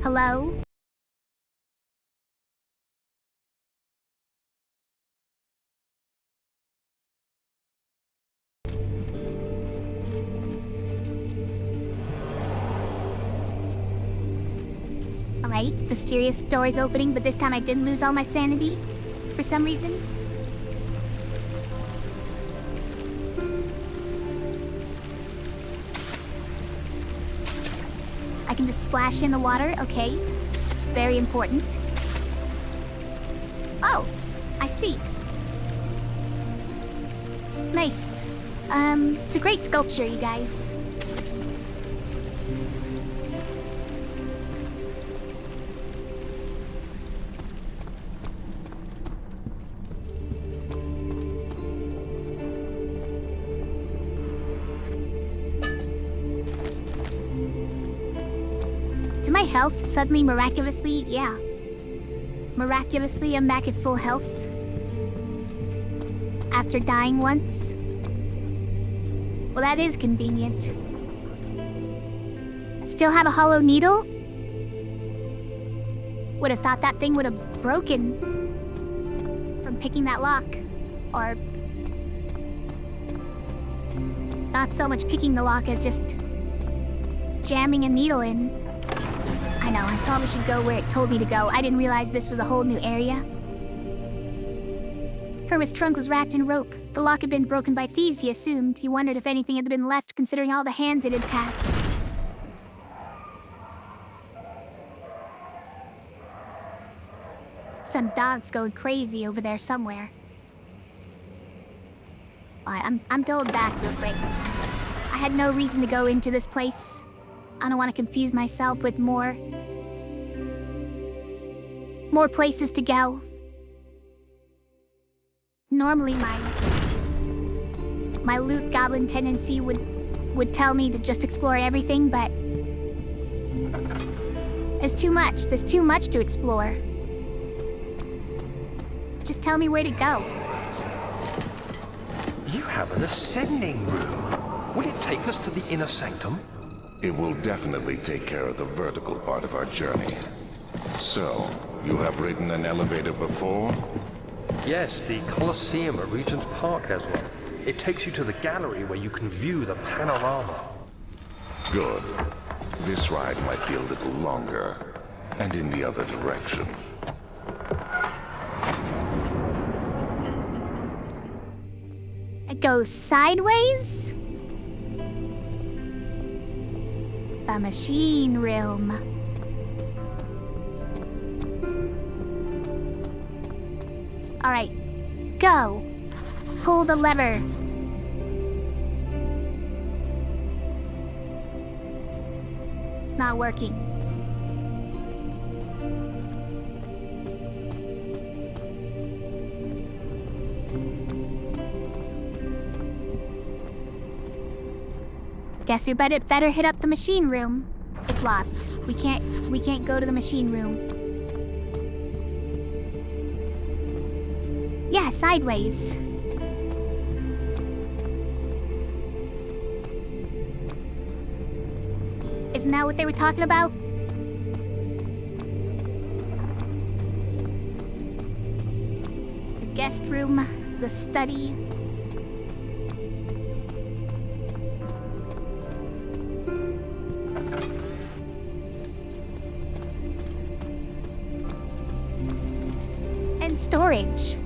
Hello? Alright, mysterious door's opening, but this time I didn't lose all my sanity. For some reason. I can just splash in the water, okay. It's very important. Oh, I see. Nice. It's a great sculpture, you guys. To my health, suddenly, miraculously, yeah. Miraculously, I'm back at full health. After dying once. Well, that is convenient. I still have a hollow needle? Would have thought that thing would have broken from picking that lock. Or not so much picking the lock as just jamming a needle in. I know, I probably should go where it told me to go. I didn't realize this was a whole new area. Hermit's trunk was wrapped in rope. The lock had been broken by thieves, he assumed. He wondered if anything had been left, considering all the hands it had passed. Some dog's going crazy over there somewhere. I'm going back real quick. I had no reason to go into this place. I don't want to confuse myself with more places to go. Normally my loot goblin tendency would tell me to just explore everything, but there's too much. There's too much to explore. Just tell me where to go. You have an ascending room. Will it take us to the inner sanctum? It will definitely take care of the vertical part of our journey. So, you have ridden an elevator before? Yes, the Colosseum at Regent's Park has one. It takes you to the gallery where you can view the panorama. Good. This ride might be a little longer, and in the other direction. It goes sideways? The machine room. Alright, go. Pull the lever. It's not working. Guess you better hit up the machine room. It's locked. We can't go to the machine room. Yeah, sideways. Isn't that what they were talking about? The guest room, the study. And storage.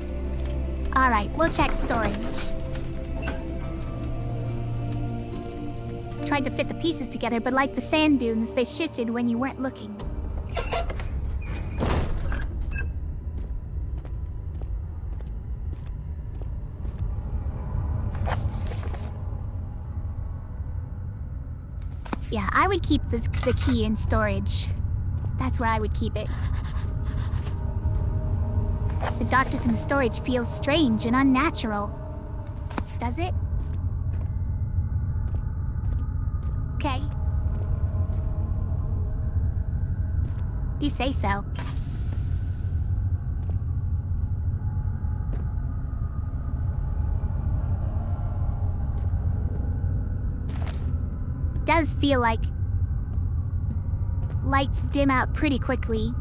Alright, we'll check storage. Tried to fit the pieces together, but like the sand dunes, they shifted when you weren't looking. Yeah, I would keep the key in storage. That's where I would keep it. The doctors in the storage feels strange and unnatural. Does it? Okay. You say so. Does feel like lights dim out pretty quickly.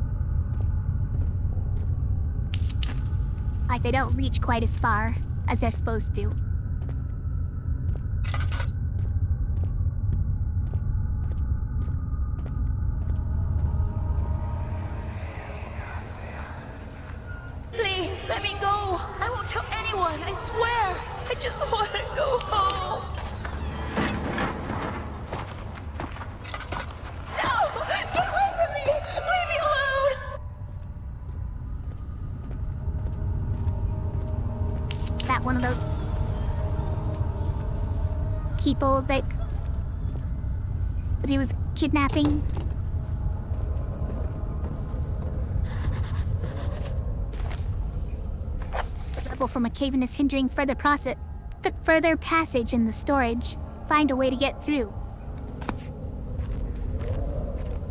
Like they don't reach quite as far as they're supposed to. Please, let me go. I won't tell anyone, I swear. I just want to go home. No! Get away from me! Leave me alone! Is that one of those people that he was kidnapping? From a cave-in is hindering further passage in the storage. Find a way to get through.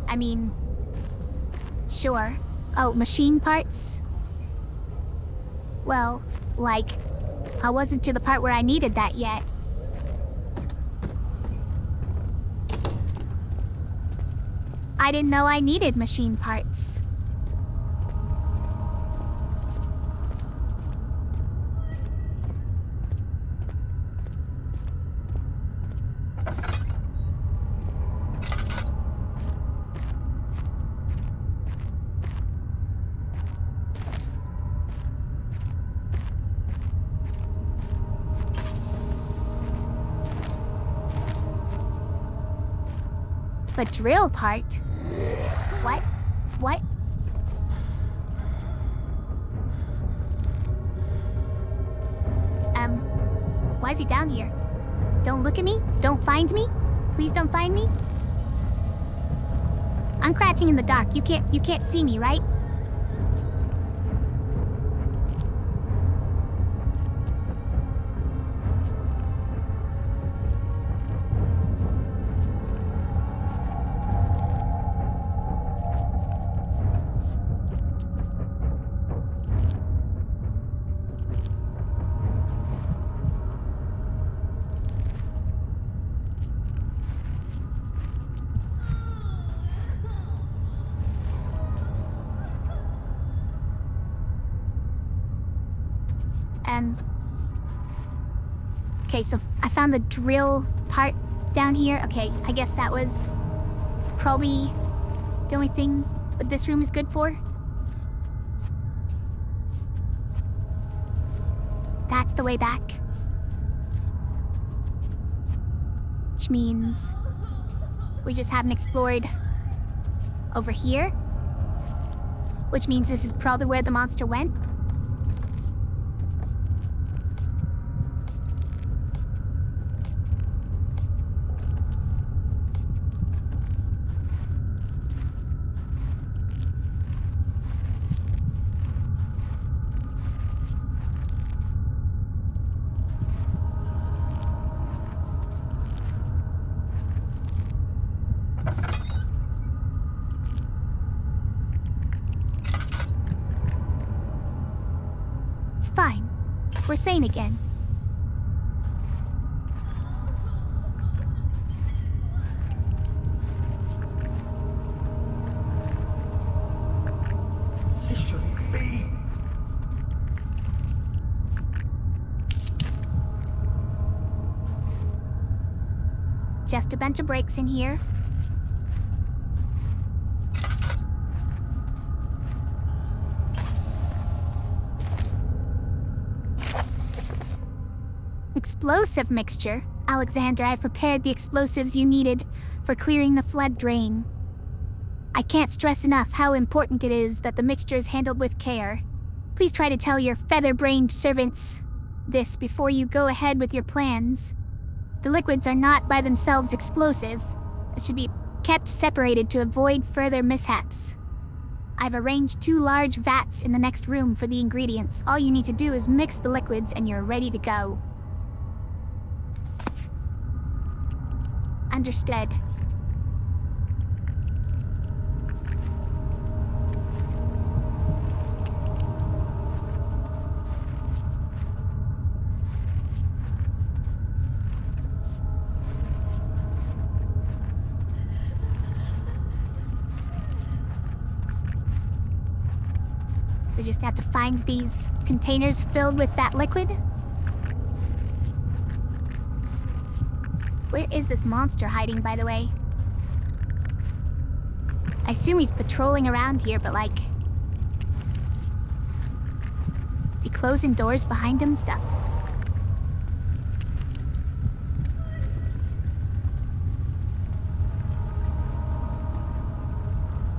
I mean, sure. Oh, machine parts? Well, like, I wasn't to the part where I needed that yet. I didn't know I needed machine parts. The drill part? What? What? Why is he down here? Don't look at me? Don't find me? Please don't find me? I'm crouching in the dark. You can't see me, right? Okay, so I found the drill part down here. Okay, I guess that was probably the only thing that this room is good for. That's the way back. Which means we just haven't explored over here. Which means this is probably where the monster went. Fine. We're sane again. This shouldn't be. Just a bunch of breaks in here. Explosive mixture. Alexander, I've prepared the explosives you needed for clearing the flood drain. I can't stress enough how important it is that the mixture is handled with care. Please try to tell your feather-brained servants this before you go ahead with your plans. The liquids are not by themselves explosive. It should be kept separated to avoid further mishaps. I've arranged 2 large vats in the next room for the ingredients. All you need to do is mix the liquids and you're ready to go. Understood. We just have to find these containers filled with that liquid. Where is this monster hiding, by the way? I assume he's patrolling around here, but like... Is he closing doors behind him? Stuff.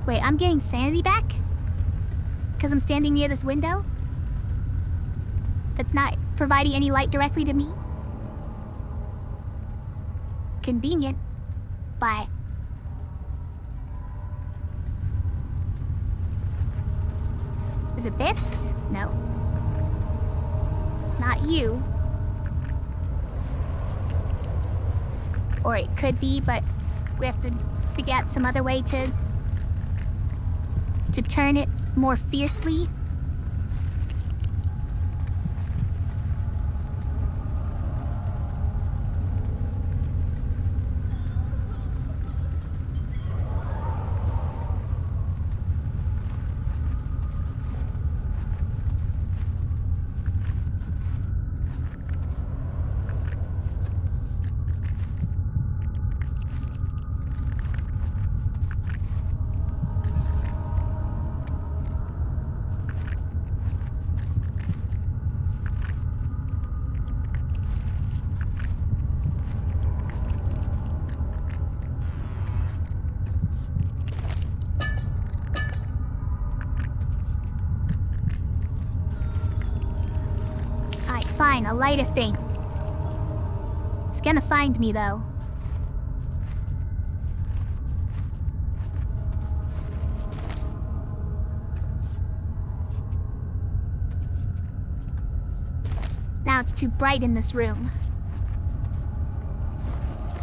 Wait, I'm getting sanity back? Because I'm standing near this window? That's not providing any light directly to me? Convenient, but... Is it this? No. It's not you. Or it could be, but we have to figure out some other way to turn it more fiercely. Fine, I'll light a thing. It's gonna find me, though. Now it's too bright in this room.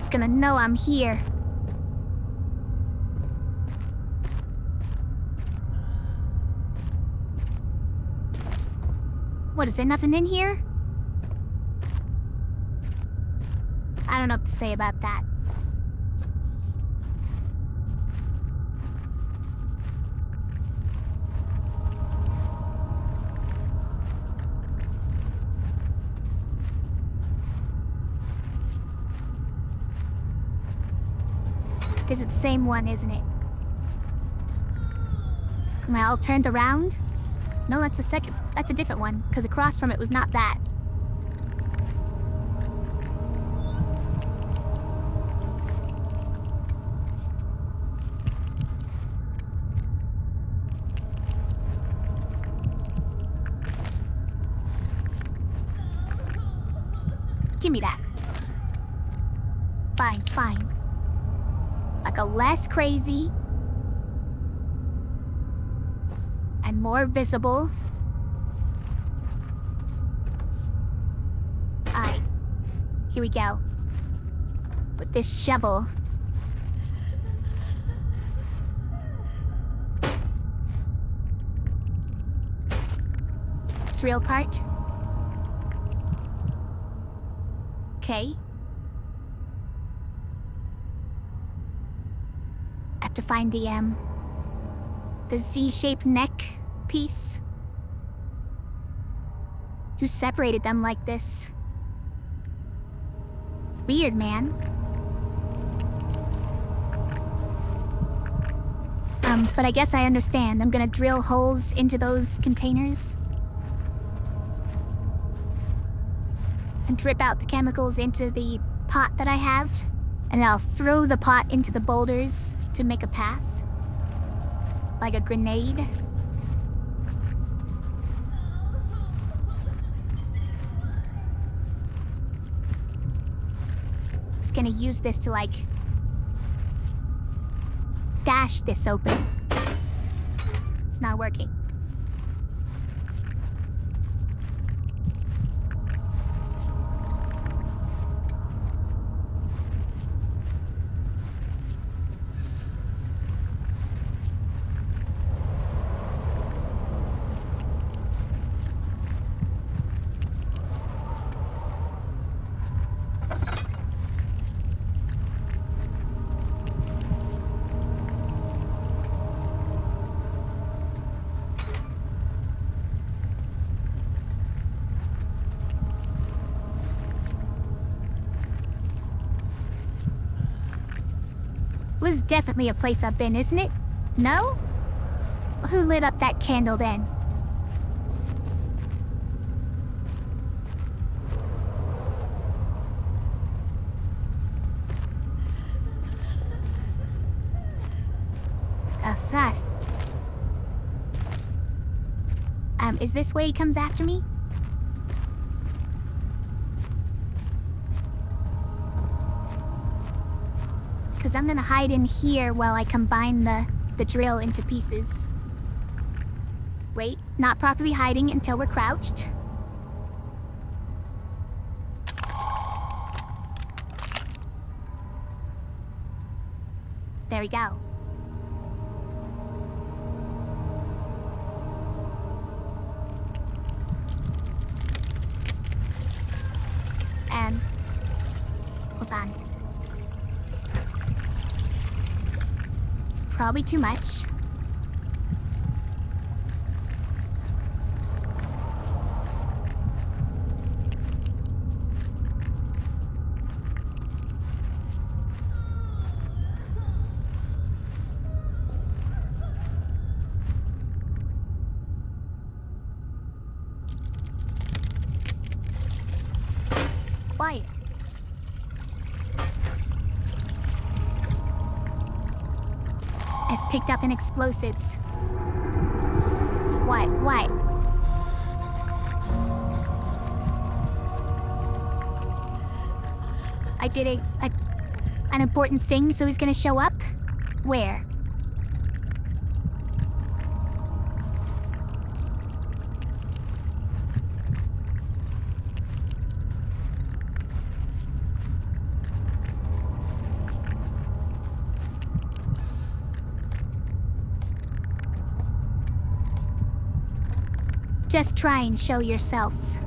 It's gonna know I'm here. What, is there nothing in here? I don't know what to say about that. This is the same one, isn't it? Am I all turned around? No, that's a different one, because across from it was not that. Give me that. Fine, fine. Like a less crazy and more visible. Alright, here we go. With this shovel. Drill part. Okay. I have to find the Z-shaped neck piece. Who separated them like this? It's weird, man. But I guess I understand. I'm gonna drill holes into those containers. And drip out the chemicals into the pot that I have. And I'll throw the pot into the boulders to make a path. Like a grenade. Just gonna use this to, like, dash this open. It's not working. was definitely a place I've been, isn't it? No? Who lit up that candle then? That. Is this way he comes after me? Because I'm gonna hide in here while I combine the drill into pieces. Wait, not properly hiding until we're crouched. There we go. And... hold on. It's probably too much. Quiet. It's picked up an explosives. What? What? I did an important thing, so he's gonna show up? Where? Just try and show yourselves.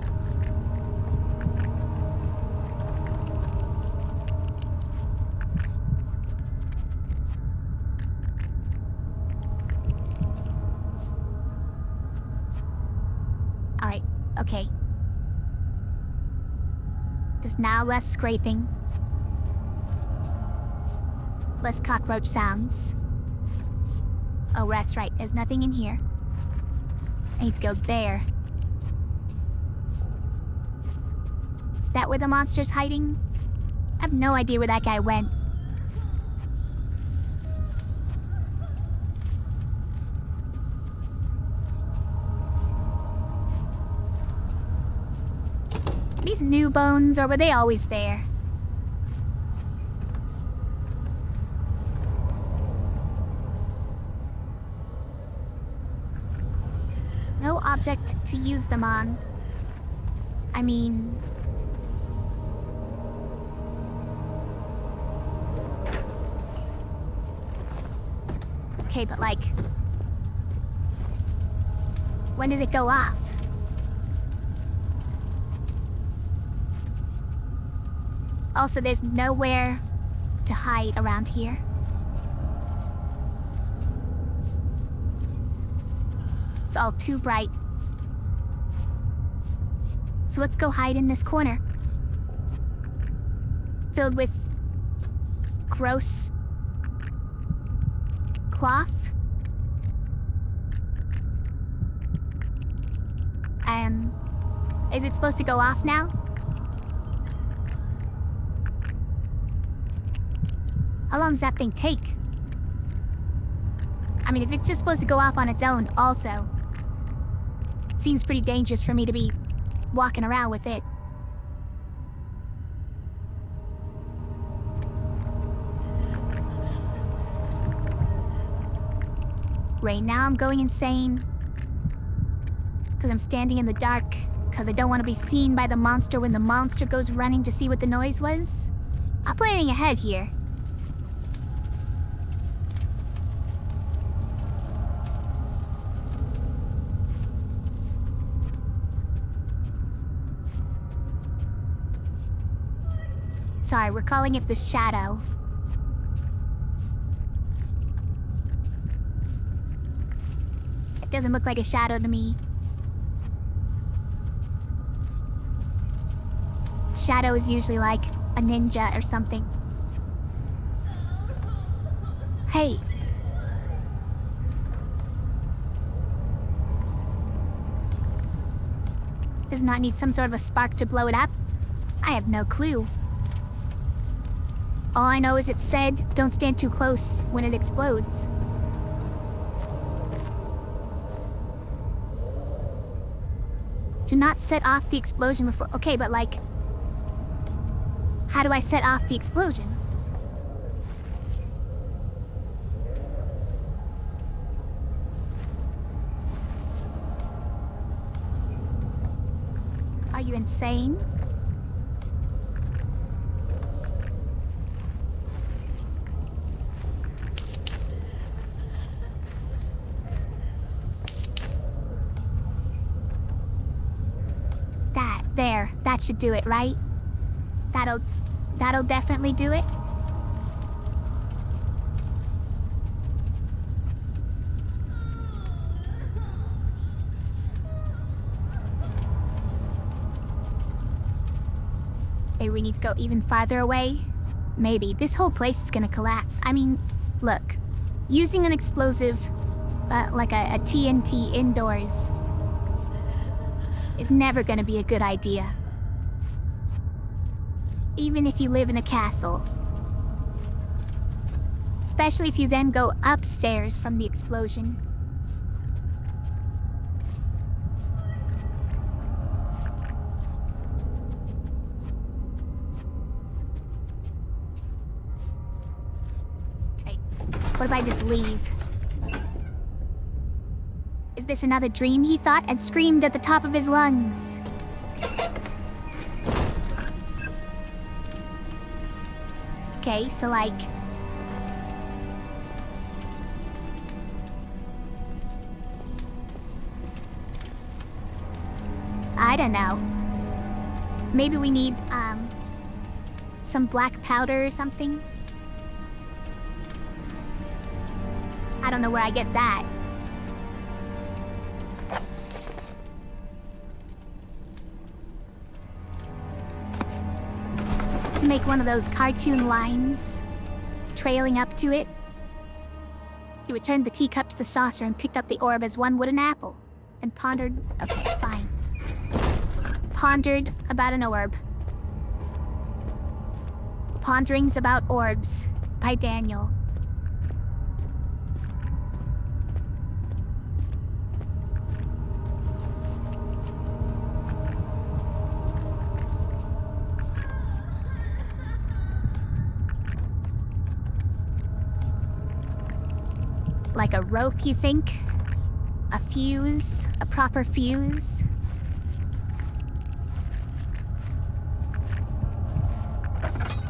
Alright, okay. There's now less scraping. Less cockroach sounds. Oh, that's right, there's nothing in here. I need to go there. Is that where the monster's hiding? I have no idea where that guy went. These new bones, or were they always there? No object to use them on. I mean... okay, but like... when does it go off? Also, there's nowhere to hide around here. It's all too bright. So let's go hide in this corner. Filled with... gross... cloth. Is it supposed to go off now? How long does that thing take? I mean, if it's just supposed to go off on its own, also. Seems pretty dangerous for me to be walking around with it. Right now I'm going insane. Because I'm standing in the dark. Because I don't want to be seen by the monster when the monster goes running to see what the noise was. I'm planning ahead here. Sorry, we're calling it the shadow. It doesn't look like a shadow to me. Shadow is usually like a ninja or something. Hey. Does not need some sort of a spark to blow it up? I have no clue. All I know is it said, don't stand too close when it explodes. Do not set off the explosion before... Okay, but like... How do I set off the explosion? Are you insane? That should do it, right? That'll definitely do it. Maybe we need to go even farther away. Maybe. This whole place is gonna collapse. I mean, look. Using an explosive, like a TNT indoors, is never gonna be a good idea. Even if you live in a castle. Especially if you then go upstairs from the explosion. Okay, what if I just leave? Is this another dream, he thought, and screamed at the top of his lungs. Okay, so like... I don't know. Maybe we need, some black powder or something? I don't know where I get that. Make one of those cartoon lines, trailing up to it. He returned the teacup to the saucer and picked up the orb as one would an apple, and pondered... Okay, fine. Pondered about an orb. Ponderings About Orbs by Daniel. Like a rope, you think? A fuse? A proper fuse?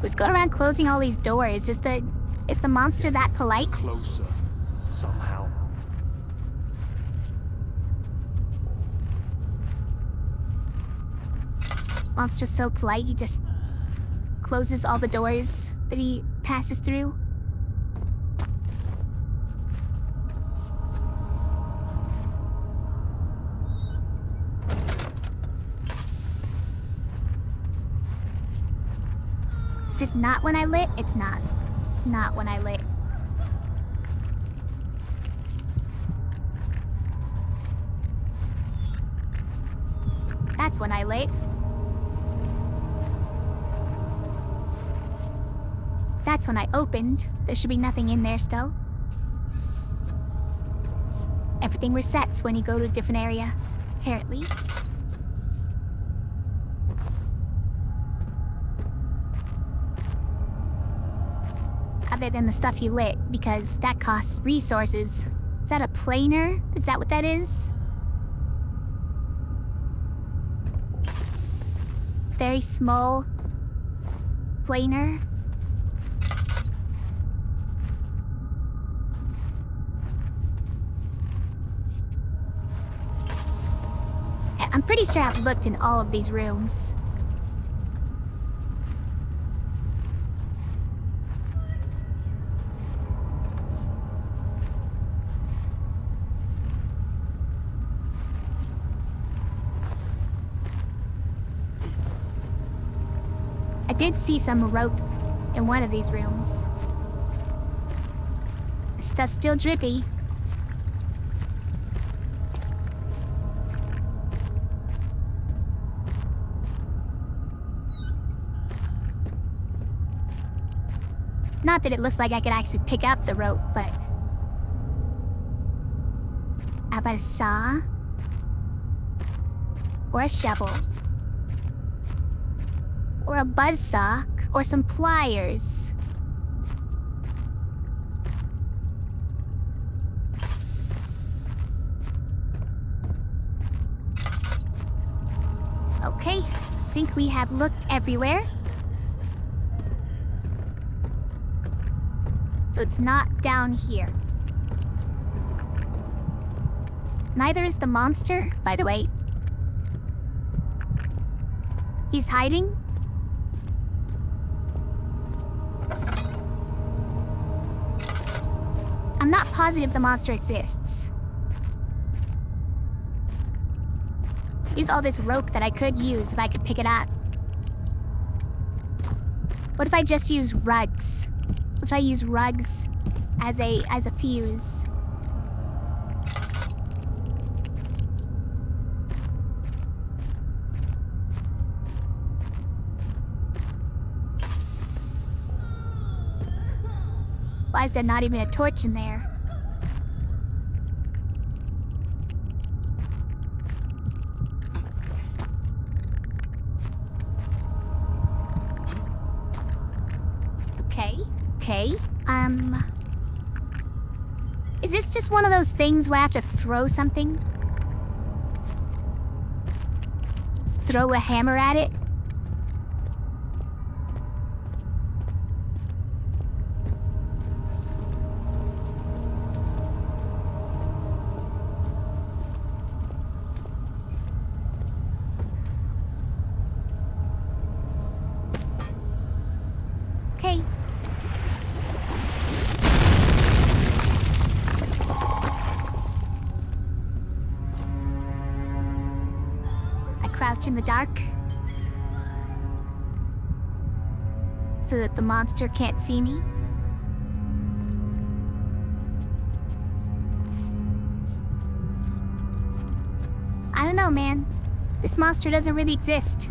Who's going around closing all these doors? Is the monster that polite? Closer, somehow. Monster's so polite, he just closes all the doors that he passes through. Is this not when I lit? It's not. It's not when I lit. That's when I lit. That's when I opened. There should be nothing in there still. Everything resets when you go to a different area, apparently. Other than the stuff you lit, because that costs resources. Is that a planer? Is that what that is? Very small planer. I'm pretty sure I've looked in all of these rooms. I did see some rope in one of these rooms. stuff's still drippy. Not that it looks like I could actually pick up the rope, but... How about a saw? Or a shovel? Or a buzzsaw? Or some pliers? Okay, I think we have looked everywhere. So it's not down here. Neither is the monster, by the way. He's hiding? I'm not positive the monster exists. Use all this rope that I could use if I could pick it up. What if I just use rugs? What if I use rugs as a fuse? Why is there not even a torch in there? Okay. Is this just one of those things where I have to throw something? Just throw a hammer at it? Okay. Crouch in the dark so that the monster can't see me. I don't know, man. This monster doesn't really exist.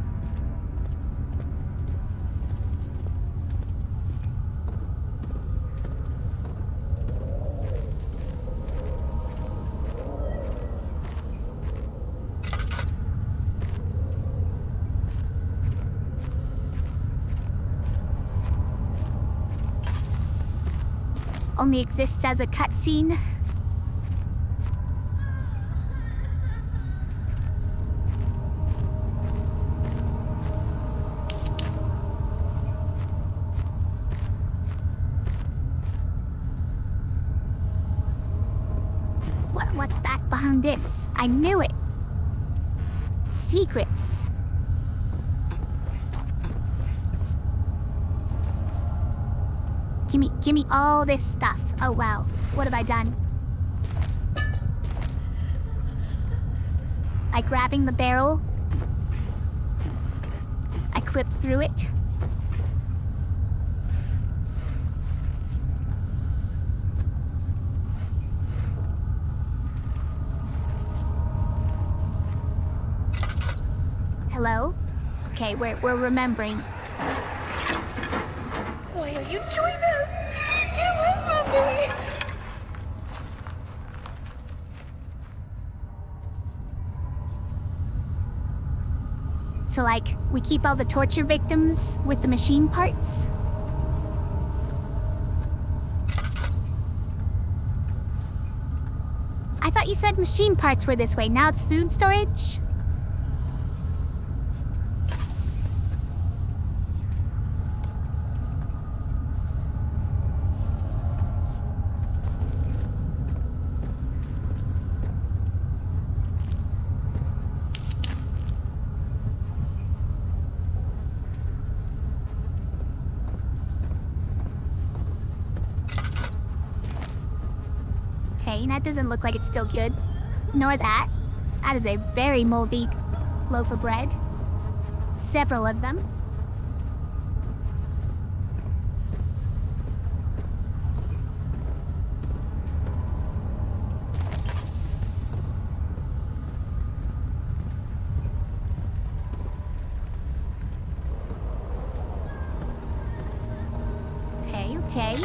Only exists as a cutscene. What's that behind this? I knew it. Secrets. Give me all this stuff. Oh wow, what have I done? By grabbing the barrel, I clipped through it. Hello? Okay, we're remembering. Why are you doing this? Get away from me! So, like, we keep all the torture victims with the machine parts? I thought you said machine parts were this way. Now it's food storage? That doesn't look like it's still good. Nor that. That is a very moldy loaf of bread. Several of them. Okay.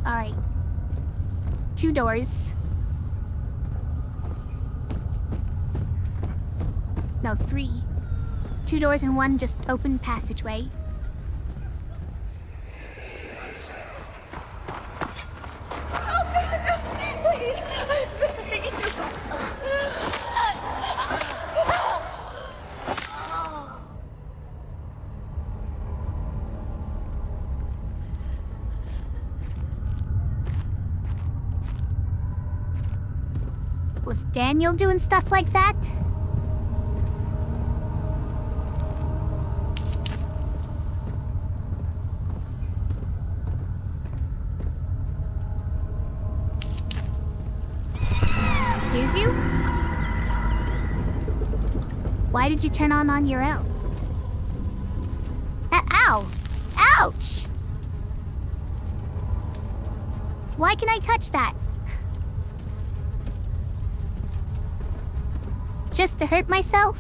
Alright. 2 doors. No, 3. 2 doors and 1 just open passageway. Please, I beg you. Was Daniel doing stuff like that? Excuse you? Why did you turn on your own? Ow! Ouch! Why can I touch that? Just to hurt myself?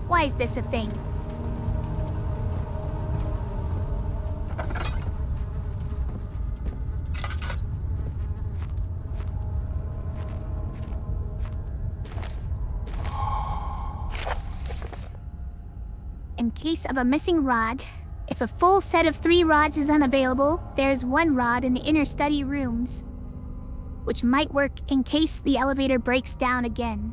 Why is this a thing? In case of a missing rod, if a full set of 3 rods is unavailable, there's 1 rod in the inner study rooms, which might work in case the elevator breaks down again.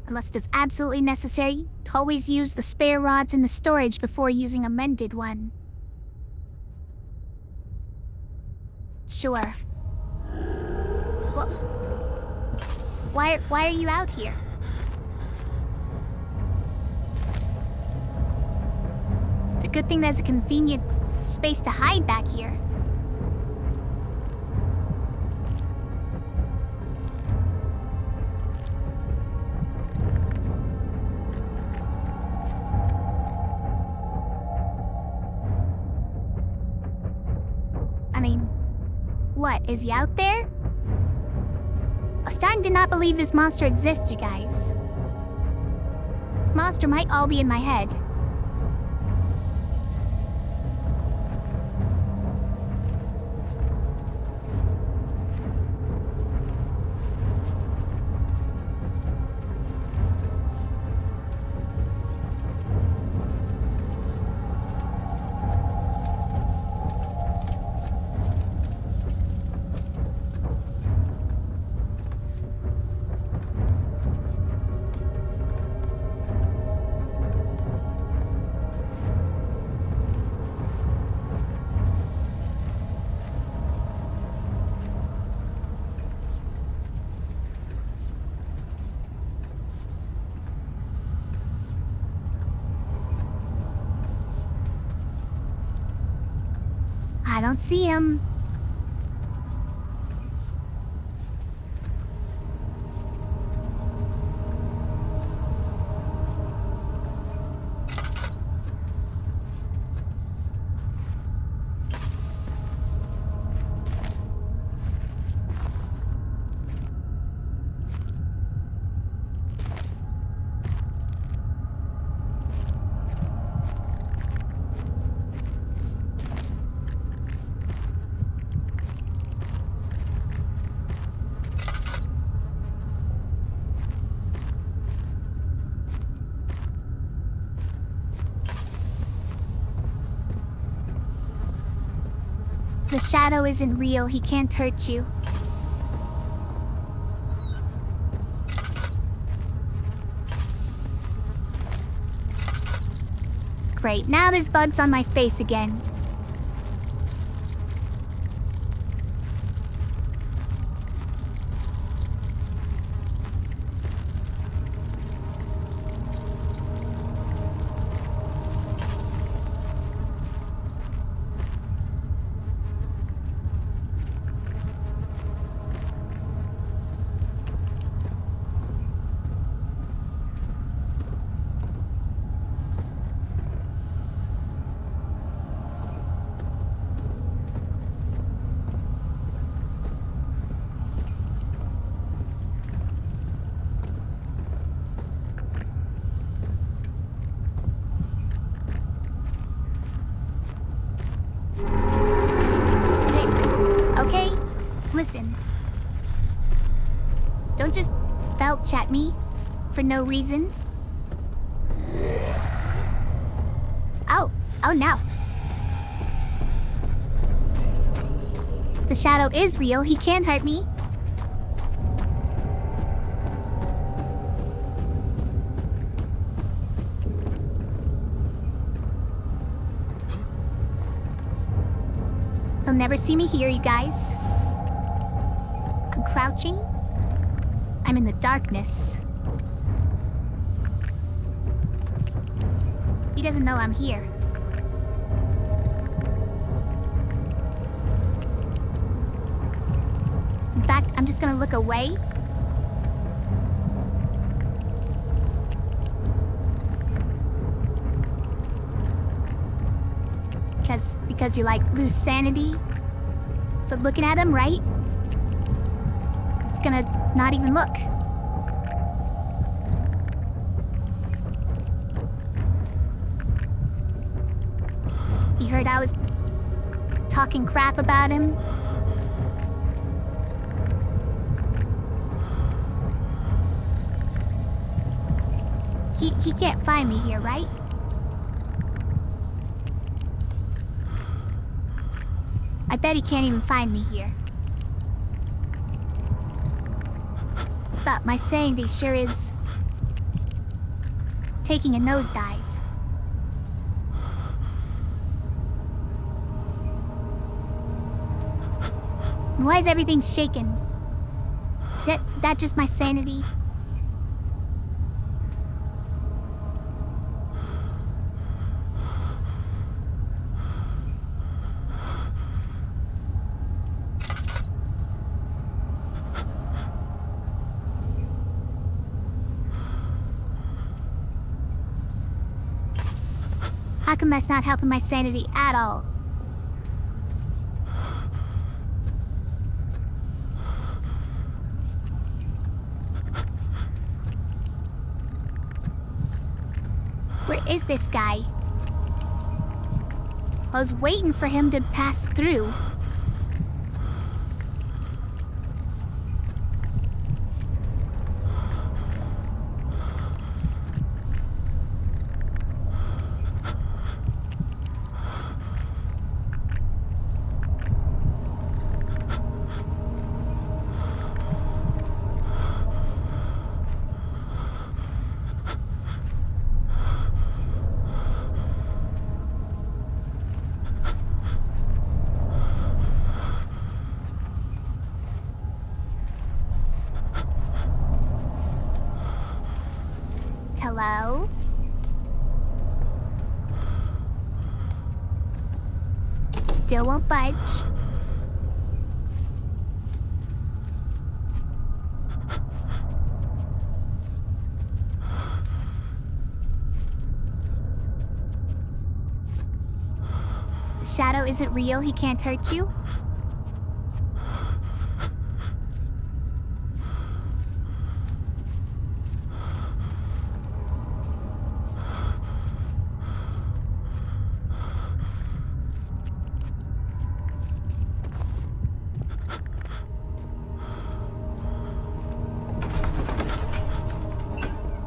Unless it's absolutely necessary, always use the spare rods in the storage before using a mended one. Sure. Well, why are you out here? It's a good thing there's a convenient space to hide back here. I mean, what, is he out there? I'm starting to not believe this monster exists, you guys. This monster might all be in my head. I don't see him. The shadow isn't real, he can't hurt you. Great, now there's bugs on my face again. belch at me for no reason. Oh no. The shadow is real, he can hurt me. He'll never see me here, you guys. I'm crouching. I'm in the darkness. He doesn't know I'm here. In fact, I'm just gonna look away. Because you like lose sanity. But looking at him, right? It's gonna not even look. He heard I was talking crap about him. He can't find me here, right? I bet he can't even find me here. But my sanity sure is taking a nosedive. Why is everything shaking? Is that just my sanity? How come that's not helping my sanity at all? Where is this guy? I was waiting for him to pass through. Hello? Still won't budge. The shadow isn't real, he can't hurt you?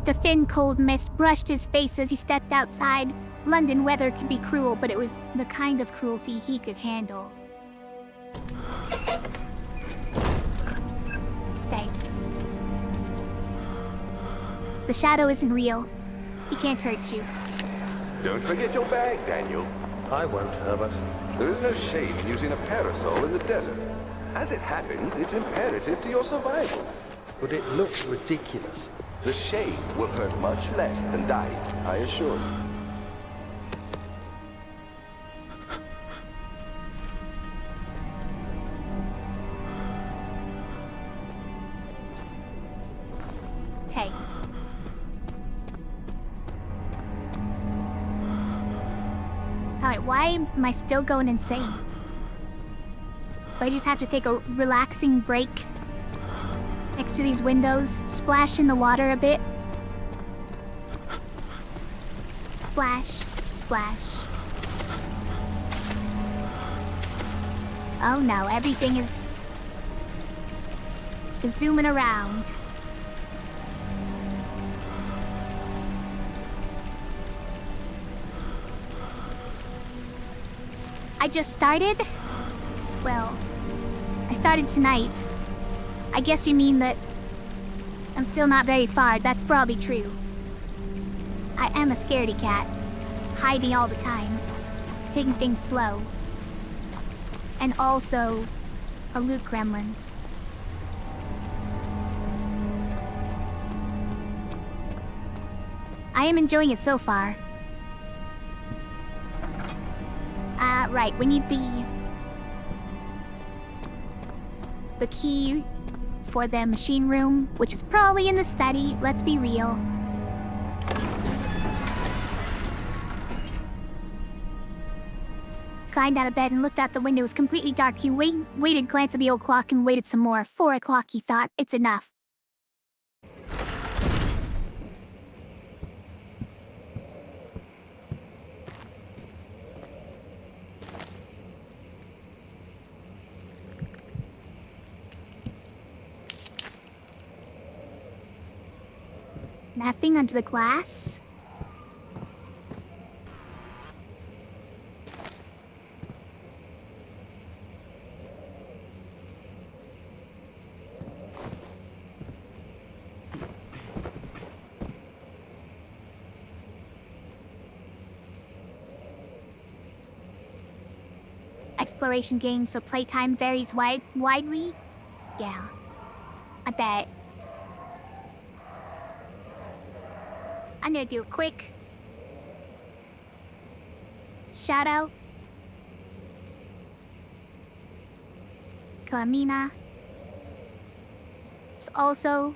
The thin, cold mist brushed his face as he stepped outside. London weather could be cruel, but it was the kind of cruelty he could handle. Okay. The shadow isn't real. He can't hurt you. Don't forget your bag, Daniel. I won't, Herbert. There is no shame in using a parasol in the desert. As it happens, it's imperative to your survival. But it looks ridiculous. The shade will hurt much less than dying, I assure you. Okay. Alright, why am I still going insane? Do I just have to take a relaxing break next to these windows? Splash in the water a bit? Splash, splash. Oh no, everything is zooming around. I just started? Well, I started tonight. I guess you mean that I'm still not very far. That's probably true. I am a scaredy cat, hiding all the time, taking things slow. And also a loot gremlin. I am enjoying it so far. Right, we need the key for the machine room, which is probably in the study, let's be real. Climbed out of bed and looked out the window. It was completely dark. He waited, glanced at the old clock, and waited some more. 4 o'clock, he thought. It's enough. Nothing under the glass. Exploration game, so playtime varies widely? Yeah, I bet. I'm gonna do a quick shout out. Kamina is also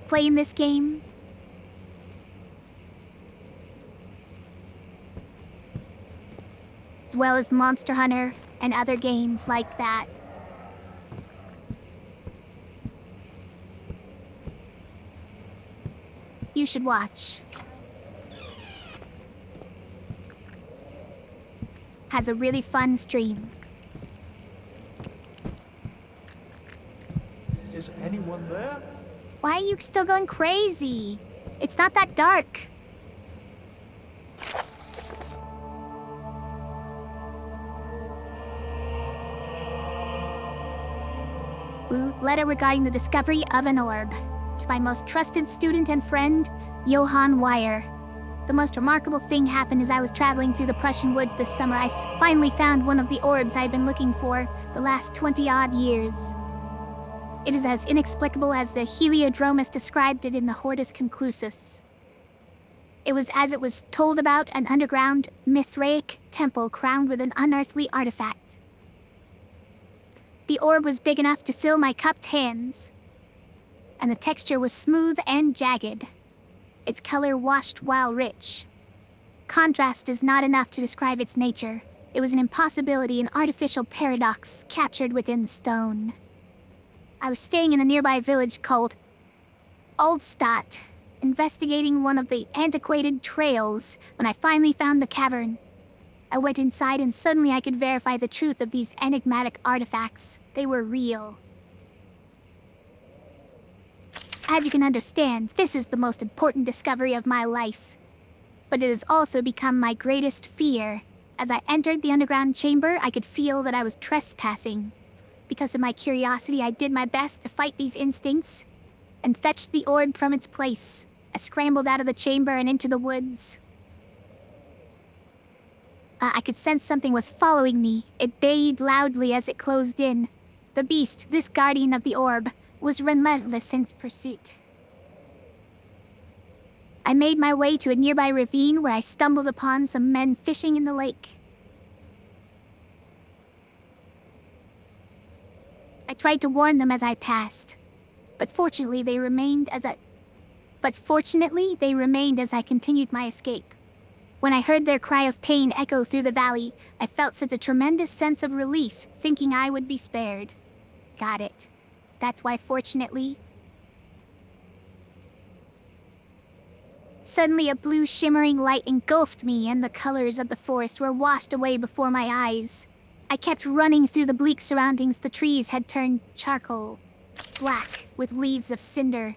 playing this game. As well as Monster Hunter and other games like that. You should watch. Has a really fun stream. Is anyone there? Why are you still going crazy? It's not that dark. Ooh, letter regarding the discovery of an orb. To my most trusted student and friend, Johann Weyer. The most remarkable thing happened as I was traveling through the Prussian woods this summer. I finally found one of the orbs I've been looking for the last 20-odd years. It is as inexplicable as the Heliodromus described it in the Hortus Conclusus. It was as it was told about, an underground Mithraic temple crowned with an unearthly artifact. The orb was big enough to fill my cupped hands, and the texture was smooth and jagged. Its color washed while rich. Contrast is not enough to describe its nature. It was an impossibility, an artificial paradox captured within stone. I was staying in a nearby village called Oldstadt, investigating one of the antiquated trails when I finally found the cavern. I went inside and suddenly I could verify the truth of these enigmatic artifacts. They were real. As you can understand, this is the most important discovery of my life. But it has also become my greatest fear. As I entered the underground chamber, I could feel that I was trespassing. Because of my curiosity, I did my best to fight these instincts and fetched the orb from its place. I scrambled out of the chamber and into the woods. I could sense something was following me. It bayed loudly as it closed in. The beast, this guardian of the orb, was relentless in its pursuit. I made my way to a nearby ravine where I stumbled upon some men fishing in the lake. I tried to warn them as I passed, but fortunately they remained as I continued my escape. When I heard their cry of pain echo through the valley, I felt such a tremendous sense of relief, thinking I would be spared. Got it. That's why, fortunately... Suddenly a blue shimmering light engulfed me, and the colors of the forest were washed away before my eyes. I kept running through the bleak surroundings. The trees had turned charcoal, black, with leaves of cinder.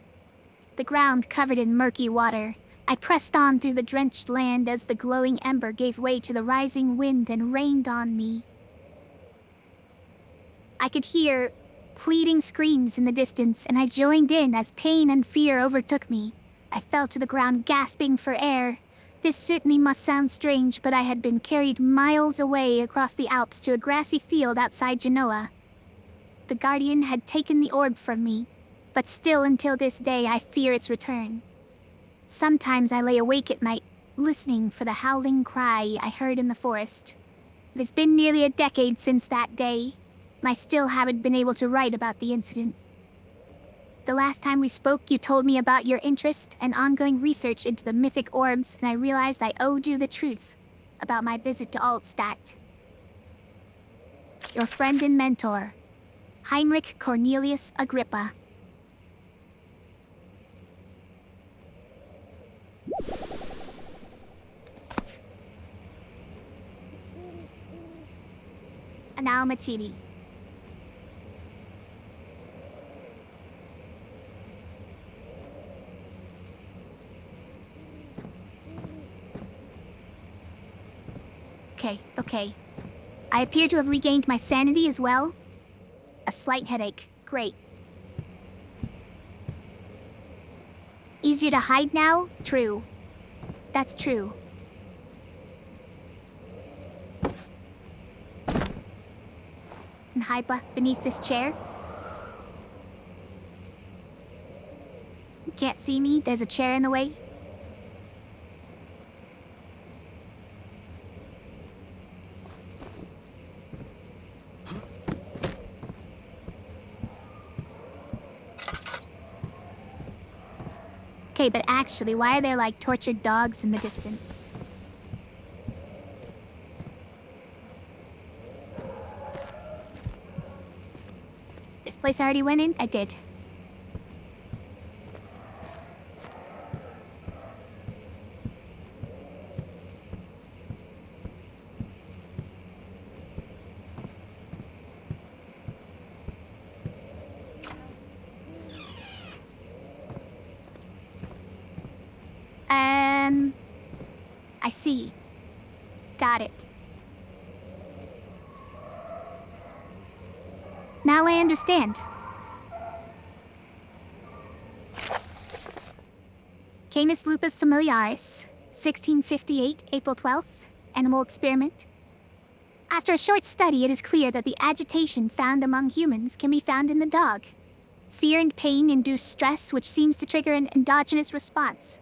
The ground covered in murky water. I pressed on through the drenched land as the glowing ember gave way to the rising wind and rained on me. I could hear pleading screams in the distance, and I joined in as pain and fear overtook me. I fell to the ground, gasping for air. This certainly must sound strange, but I had been carried miles away across the Alps to a grassy field outside Genoa. The Guardian had taken the orb from me, but still until this day I fear its return. Sometimes I lay awake at night, listening for the howling cry I heard in the forest. It has been nearly a decade since that day, and I still haven't been able to write about the incident. The last time we spoke, you told me about your interest and ongoing research into the mythic orbs, and I realized I owed you the truth about my visit to Altstadt. Your friend and mentor, Heinrich Cornelius Agrippa. Now Matibi. Okay. I appear to have regained my sanity as well. A slight headache. Great. Easier to hide now? True. That's true. And hide beneath this chair? You can't see me? There's a chair in the way? Okay, but actually, why are there like tortured dogs in the distance? This place I already went in? I did. I see. Got it. Now I understand. Canis lupus familiaris, 1658, April 12th, animal experiment. After a short study, it is clear that the agitation found among humans can be found in the dog. Fear and pain induce stress, which seems to trigger an endogenous response,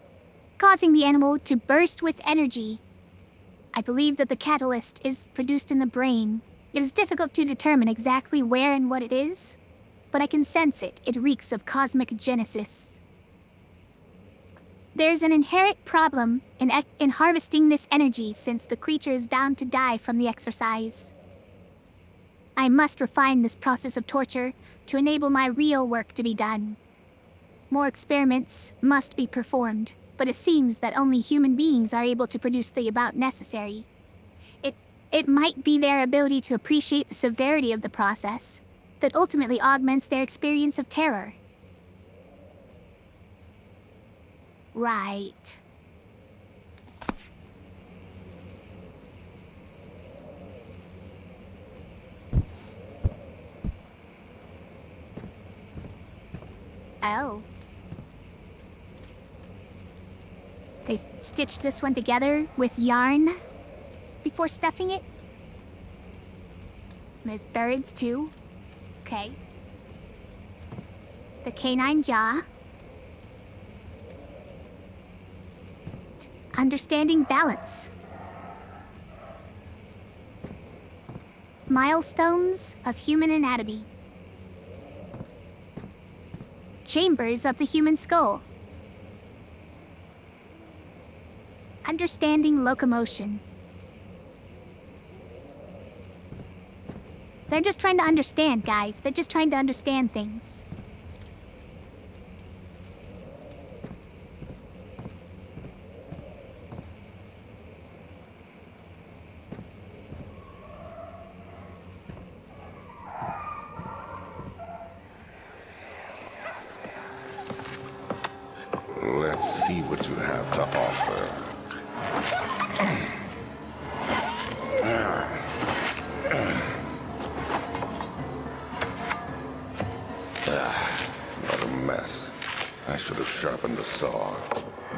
causing the animal to burst with energy. I believe that the catalyst is produced in the brain. It is difficult to determine exactly where and what it is, but I can sense it. It reeks of cosmic genesis. There's an inherent problem in harvesting this energy, since the creature is bound to die from the exercise. I must refine this process of torture to enable my real work to be done. More experiments must be performed, but it seems that only human beings are able to produce the amount necessary. It might be their ability to appreciate the severity of the process that ultimately augments their experience of terror. Right. Oh. They stitched this one together with yarn before stuffing it. There's birds too. Okay. The canine jaw. Understanding balance. Milestones of human anatomy. Chambers of the human skull. Understanding locomotion. They're just trying to understand, guys. They're just trying to understand things. Let's see what you have to offer. What a mess. I should have sharpened the saw.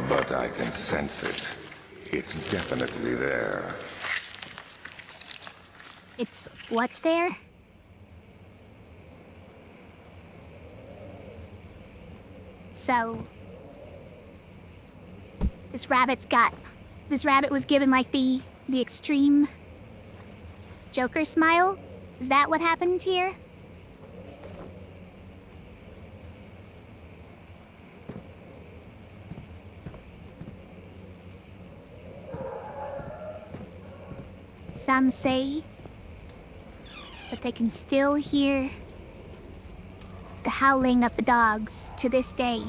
But I can sense it. It's definitely there. It's what's there? So, this rabbit was given like the extreme Joker smile? Is that what happened here? Some say that they can still hear the howling of the dogs to this day.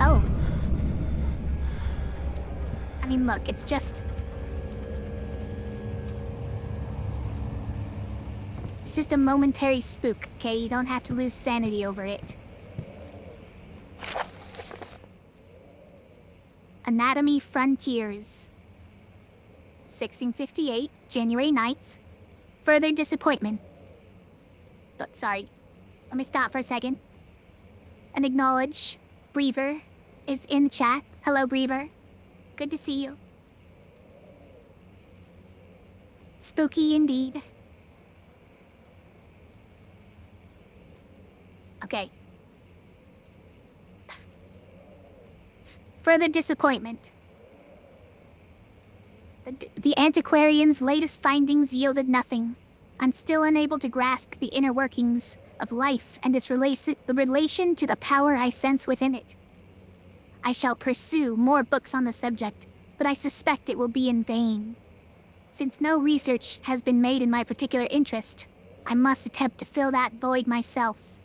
Oh. I mean, look, it's just a momentary spook, okay? You don't have to lose sanity over it. Anatomy Frontiers. 1658, January 9th. Further disappointment. Sorry. Let me stop for a second. And acknowledge Brever is in the chat. Hello, Brever. Good to see you. Spooky indeed. Okay. Further disappointment. The antiquarian's latest findings yielded nothing. I'm still unable to grasp the inner workings of life and its relation to the power I sense within it. I shall pursue more books on the subject, but I suspect it will be in vain. Since no research has been made in my particular interest, I must attempt to fill that void myself.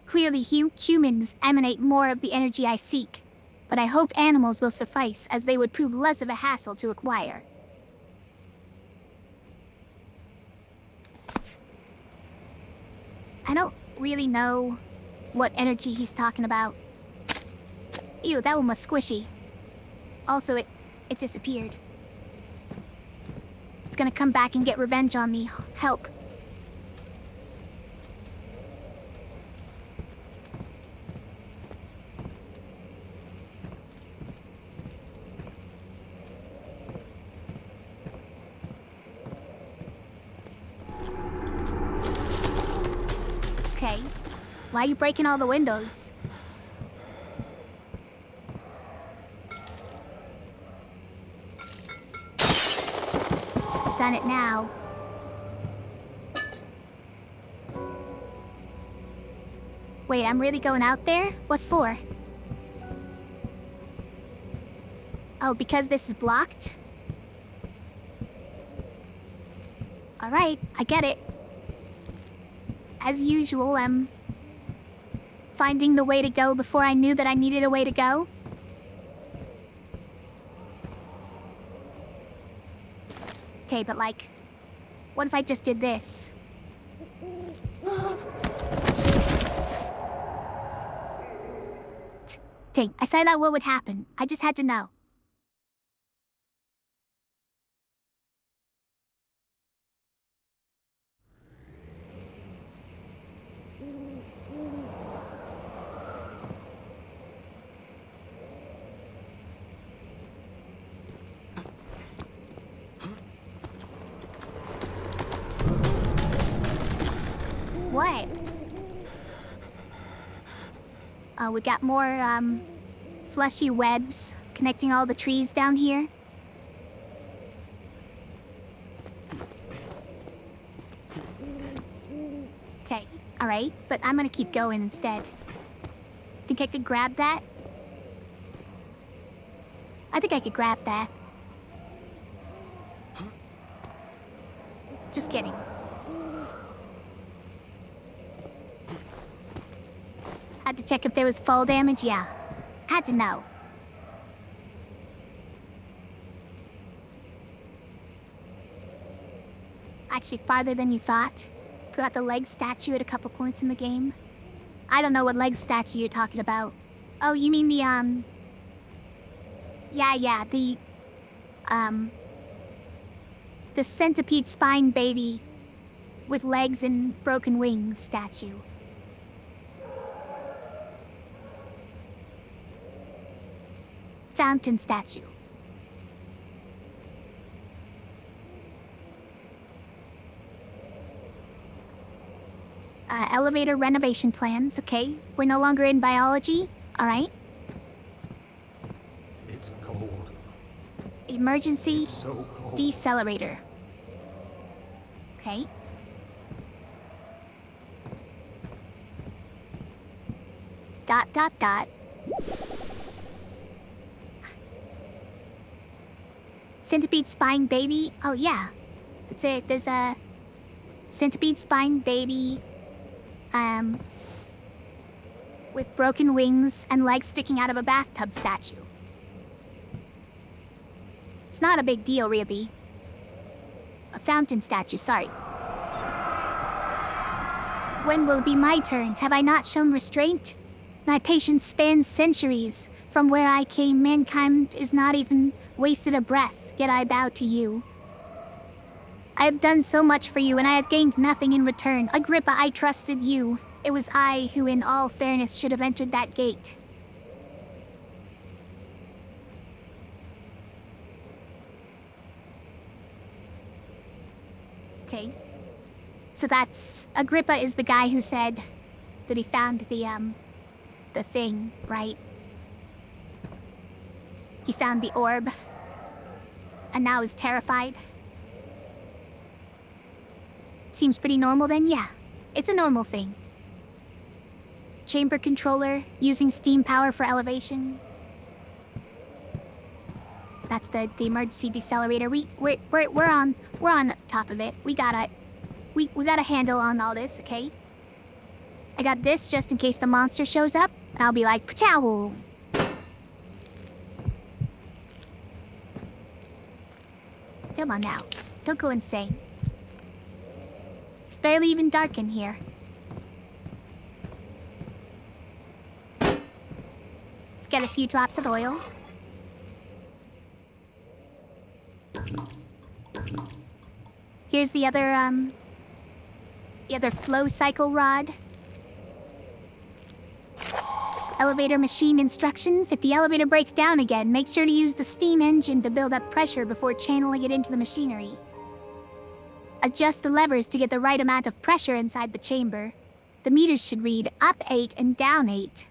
Clearly, humans emanate more of the energy I seek, but I hope animals will suffice, as they would prove less of a hassle to acquire. I don't really know what energy he's talking about. Ew, that one was squishy. Also, it disappeared. It's gonna come back and get revenge on me. Help. Okay. Why are you breaking all the windows? Done it now. Wait, I'm really going out there? What for? Oh, because this is blocked? Alright, I get it. As usual, I'm finding the way to go before I knew that I needed a way to go. Okay, but like, what if I just did this? Okay, I said that what would happen. I just had to know. What? Oh, we got more, fleshy webs connecting all the trees down here. Okay, alright, but I'm gonna keep going instead. Think I could grab that? I think I could grab that. Just kidding. Had to check if there was fall damage, yeah. Had to know. Actually, farther than you thought. Got the leg statue at a couple points in the game. I don't know what leg statue you're talking about. Oh, you mean the, Yeah, the centipede spine baby with legs and broken wings statue. Fountain statue. Elevator renovation plans, okay. We're no longer in biology, alright. It's cold. Emergency So cold. decelerator. Okay. Dot, dot, dot. Centipede spine baby. Oh, yeah. That's it. There's a centipede spine baby. With broken wings and legs sticking out of a bathtub statue. It's not a big deal, really. A fountain statue, sorry. When will it be my turn? Have I not shown restraint? My patience spans centuries. From where I came, mankind is not even wasted a breath, yet I bow to you. I have done so much for you, and I have gained nothing in return. Agrippa, I trusted you. It was I who, in all fairness, should have entered that gate. Okay. So that's... Agrippa is the guy who said that he found the thing, right? He found the orb. And now is terrified. Seems pretty normal then, yeah. It's a normal thing. Chamber controller, using steam power for elevation. That's the emergency decelerator. We're on top of it. We got a handle on all this, okay? I got this just in case the monster shows up, and I'll be like, pachow! Come on now, don't go insane. It's barely even dark in here. Let's get a few drops of oil. Here's the other flow cycle rod. Elevator machine instructions. If the elevator breaks down again, make sure to use the steam engine to build up pressure before channeling it into the machinery. Adjust the levers to get the right amount of pressure inside the chamber. The meters should read up 8 and down 8.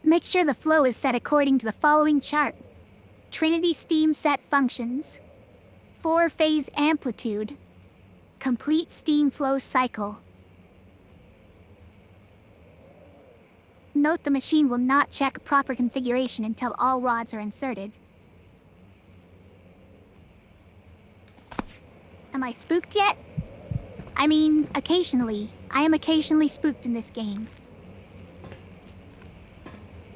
Make sure the flow is set according to the following chart. Trinity steam set functions. 4-phase amplitude. Complete steam flow cycle. Note the machine will not check proper configuration until all rods are inserted. Am I spooked yet? I mean, occasionally. I am occasionally spooked in this game.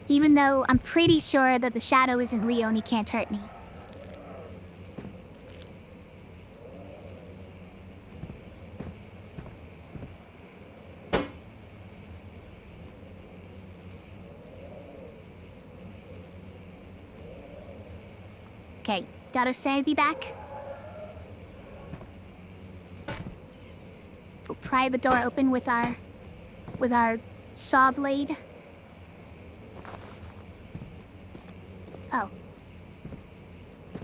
Even though I'm pretty sure that the shadow isn't real and he can't hurt me. Okay, got our sanity back. We'll pry the door open with our saw blade. Oh.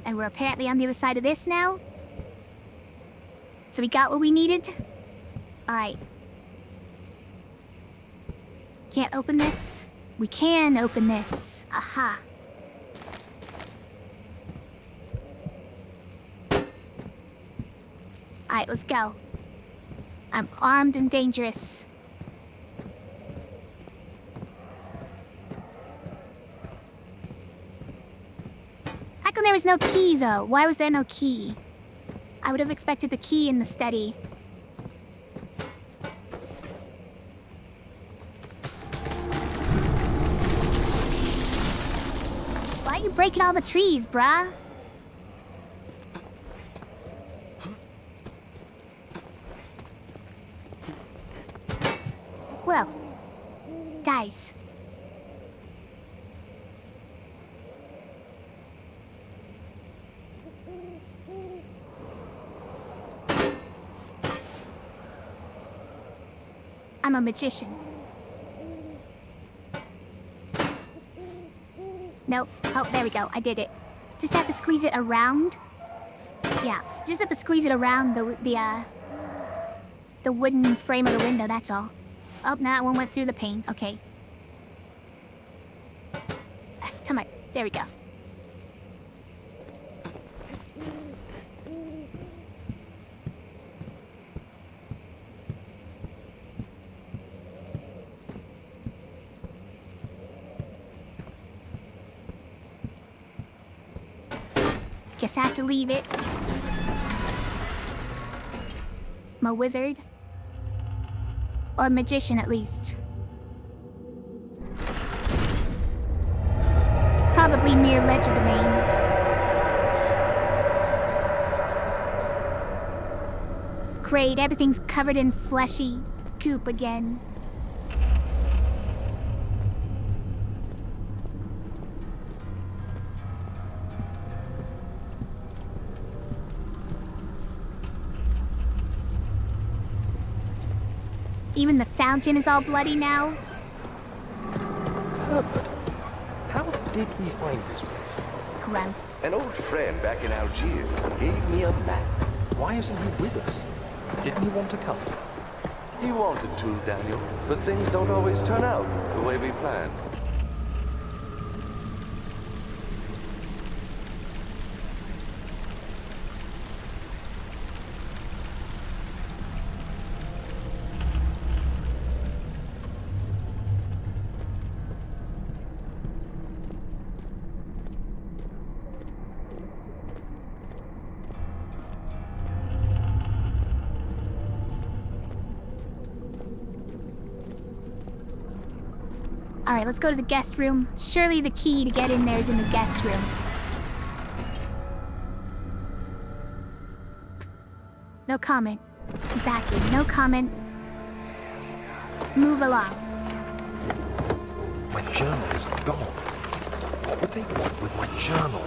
And we're apparently on the other side of this now. So we got what we needed. Alright. Can't open this. We can open this. Aha. Alright, let's go. I'm armed and dangerous. How come there was no key, though? Why was there no key? I would have expected the key in the steady. Why are you breaking all the trees, bruh? Well, guys. I'm a magician. Nope. Oh, there we go. I did it. Just have to squeeze it around. Yeah, just have to squeeze it around the wooden frame of the window, that's all. Oh, that one went through the pane. Okay. Come on. There we go. Guess I have to leave it. I'm a wizard. Or a magician, at least. It's probably mere ledger domain. Great, everything's covered in fleshy goop again. Even the fountain is all bloody now. Herbert, how did we find this place? Gross. An old friend back in Algiers gave me a map. Why isn't he with us? Didn't he want to come? He wanted to, Daniel, but things don't always turn out the way we planned. Alright, let's go to the guest room. Surely the key to get in there is in the guest room. No comment. Exactly, no comment. Move along. My journal is gone. What would they want with my journal?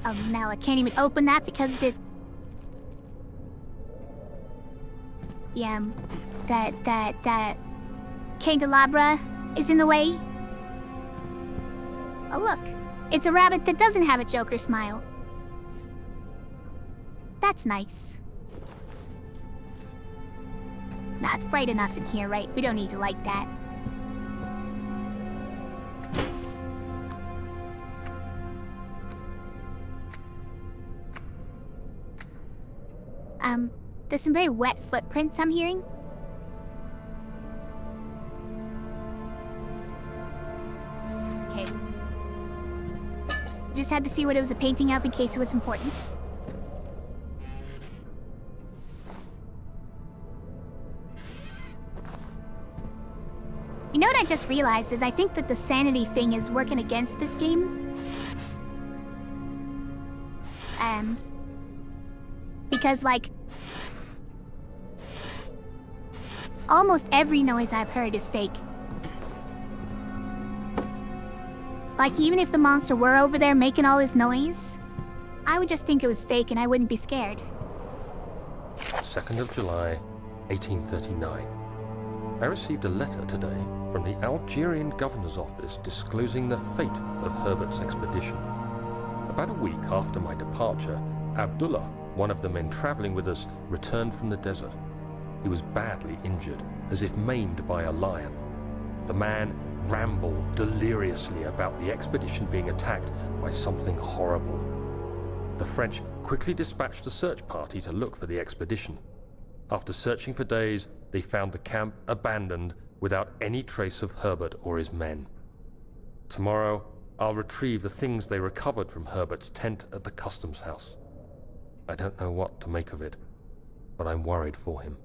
Oh, now I can't even open that because the... Yeah, that candelabra is in the way. Oh, look. It's a rabbit that doesn't have a Joker smile. That's nice. Nah, it's bright enough in here, right? We don't need to light that. There's some very wet footprints I'm hearing. Okay. Just had to see what it was a painting of in case it was important. You know what I just realized is I think that the sanity thing is working against this game. Because, like, almost every noise I've heard is fake. Like, even if the monster were over there making all his noise, I would just think it was fake and I wouldn't be scared. 2nd of July, 1839. I received a letter today from the Algerian governor's office disclosing the fate of Herbert's expedition. About a week after my departure, Abdullah, one of the men traveling with us, returned from the desert. He was badly injured, as if maimed by a lion. The man rambled deliriously about the expedition being attacked by something horrible. The French quickly dispatched a search party to look for the expedition. After searching for days, they found the camp abandoned without any trace of Herbert or his men. Tomorrow, I'll retrieve the things they recovered from Herbert's tent at the customs house. I don't know what to make of it, but I'm worried for him.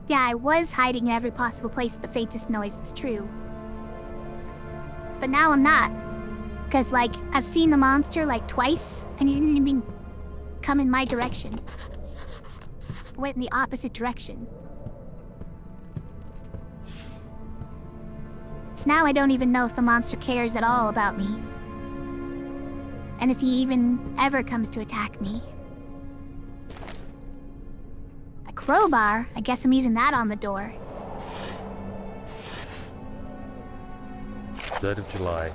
Yeah, I was hiding in every possible place at the faintest noise, it's true. But now I'm not. Because, like, I've seen the monster, like, twice, and he didn't even come in my direction. Went in the opposite direction. So now I don't even know if the monster cares at all about me. And if he even ever comes to attack me. A crowbar? I guess I'm using that on the door. 3rd of July,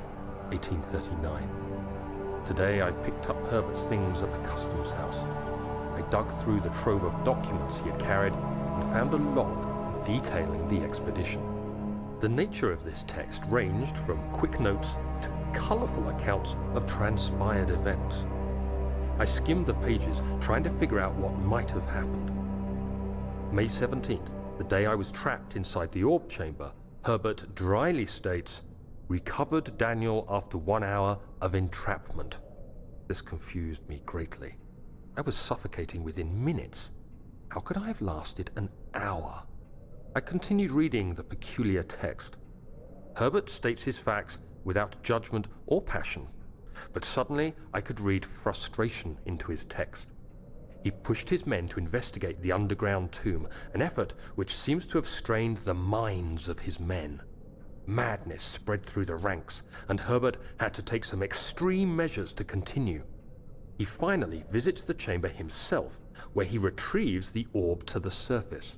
1839. Today I picked up Herbert's things at the customs house. I dug through the trove of documents he had carried and found a log detailing the expedition. The nature of this text ranged from quick notes to colourful accounts of transpired events. I skimmed the pages, trying to figure out what might have happened. May 17th, the day I was trapped inside the orb chamber, Herbert dryly states, "Recovered Daniel after 1 hour of entrapment." This confused me greatly. I was suffocating within minutes. How could I have lasted an hour? I continued reading the peculiar text. Herbert states his facts without judgment or passion, but suddenly I could read frustration into his text. He pushed his men to investigate the underground tomb, an effort which seems to have strained the minds of his men. Madness spread through the ranks, and Herbert had to take some extreme measures to continue. He finally visits the chamber himself, where he retrieves the orb to the surface.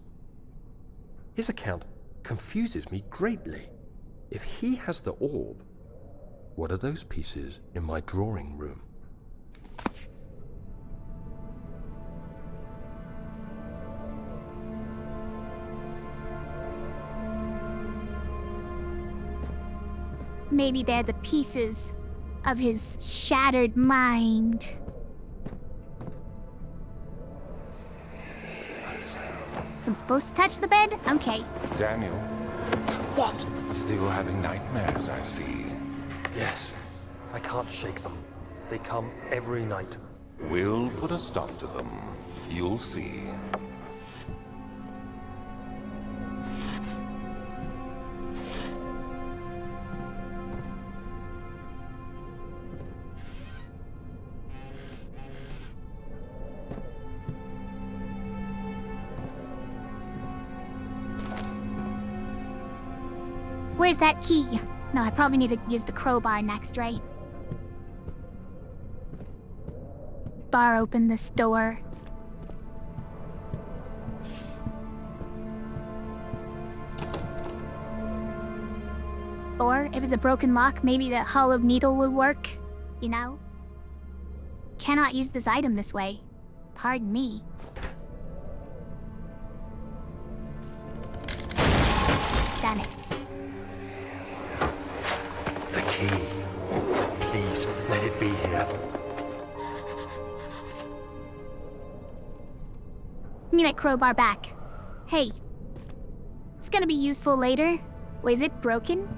His account confuses me greatly. If he has the orb, what are those pieces in my drawing room? Maybe they're the pieces of his shattered mind. So I'm supposed to touch the bed? Okay. Daniel, What? still having nightmares, I see. Yes. I can't shake them. They come every night. We'll put a stop to them. You'll see. Where's that key? No, I probably need to use the crowbar next, right? Bar open this door. Or, if it's a broken lock, maybe the hollowed needle would work, you know? Cannot use this item this way. Pardon me. Damn it. The key. Please, let it be here. Need my crowbar back. Hey. It's gonna be useful later. Wait, is it broken?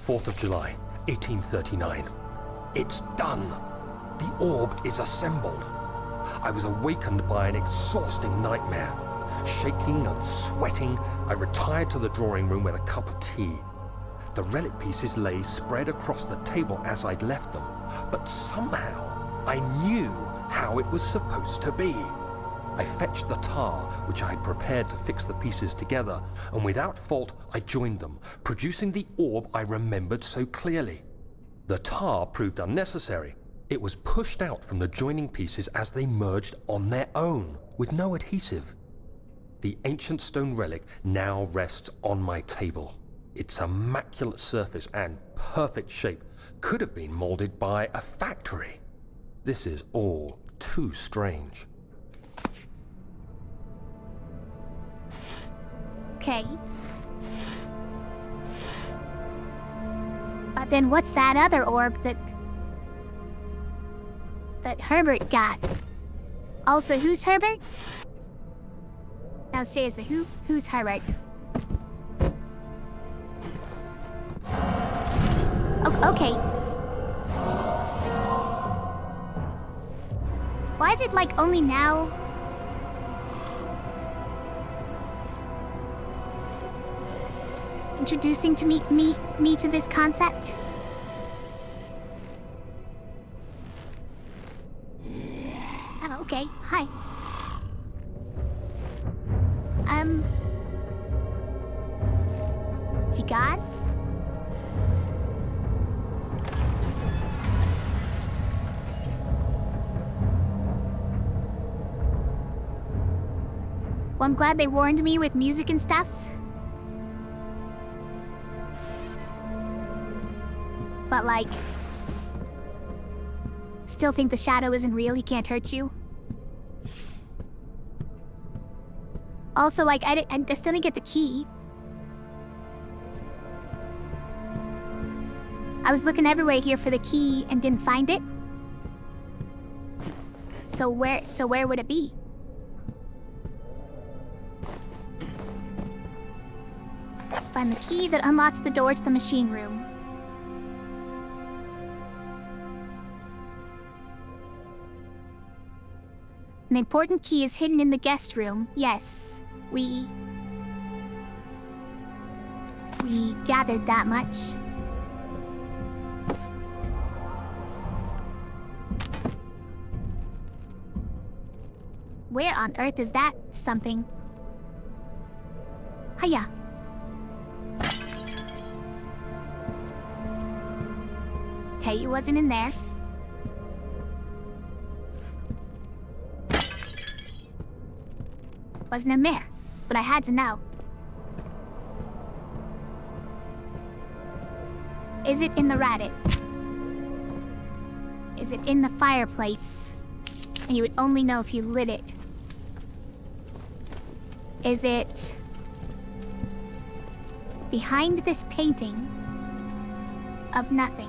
Fourth of July, 1839. It's done. The orb is assembled. I was awakened by an exhausting nightmare. Shaking and sweating, I retired to the drawing room with a cup of tea. The relic pieces lay spread across the table as I'd left them, but somehow I knew how it was supposed to be. I fetched the tar, which I had prepared to fix the pieces together, and without fault I joined them, producing the orb I remembered so clearly. The tar proved unnecessary. It was pushed out from the joining pieces as they merged on their own, with no adhesive. The ancient stone relic now rests on my table. Its immaculate surface and perfect shape could have been molded by a factory. This is all too strange. Okay. But then what's that other orb that Herbert got? Also, who's Herbert? Now seriously, who's Herbert? Oh, okay. Why is it like only now? Introducing to me to this concept? Oh, okay. Hi. Is he gone? Well, I'm glad they warned me with music and stuff. But like, still think the shadow isn't real, he can't hurt you. Also, like, I still didn't get the key. I was looking everywhere here for the key and didn't find it. So where would it be? Find the key that unlocks the door to the machine room. An important key is hidden in the guest room. Yes, we gathered that much. Where on earth is that something? Hiya. Tell you wasn't in there. Wasn't in there, but I had to know. Is it in the Radit? Is it in the fireplace? And you would only know if you lit it. Is it behind this painting of nothing?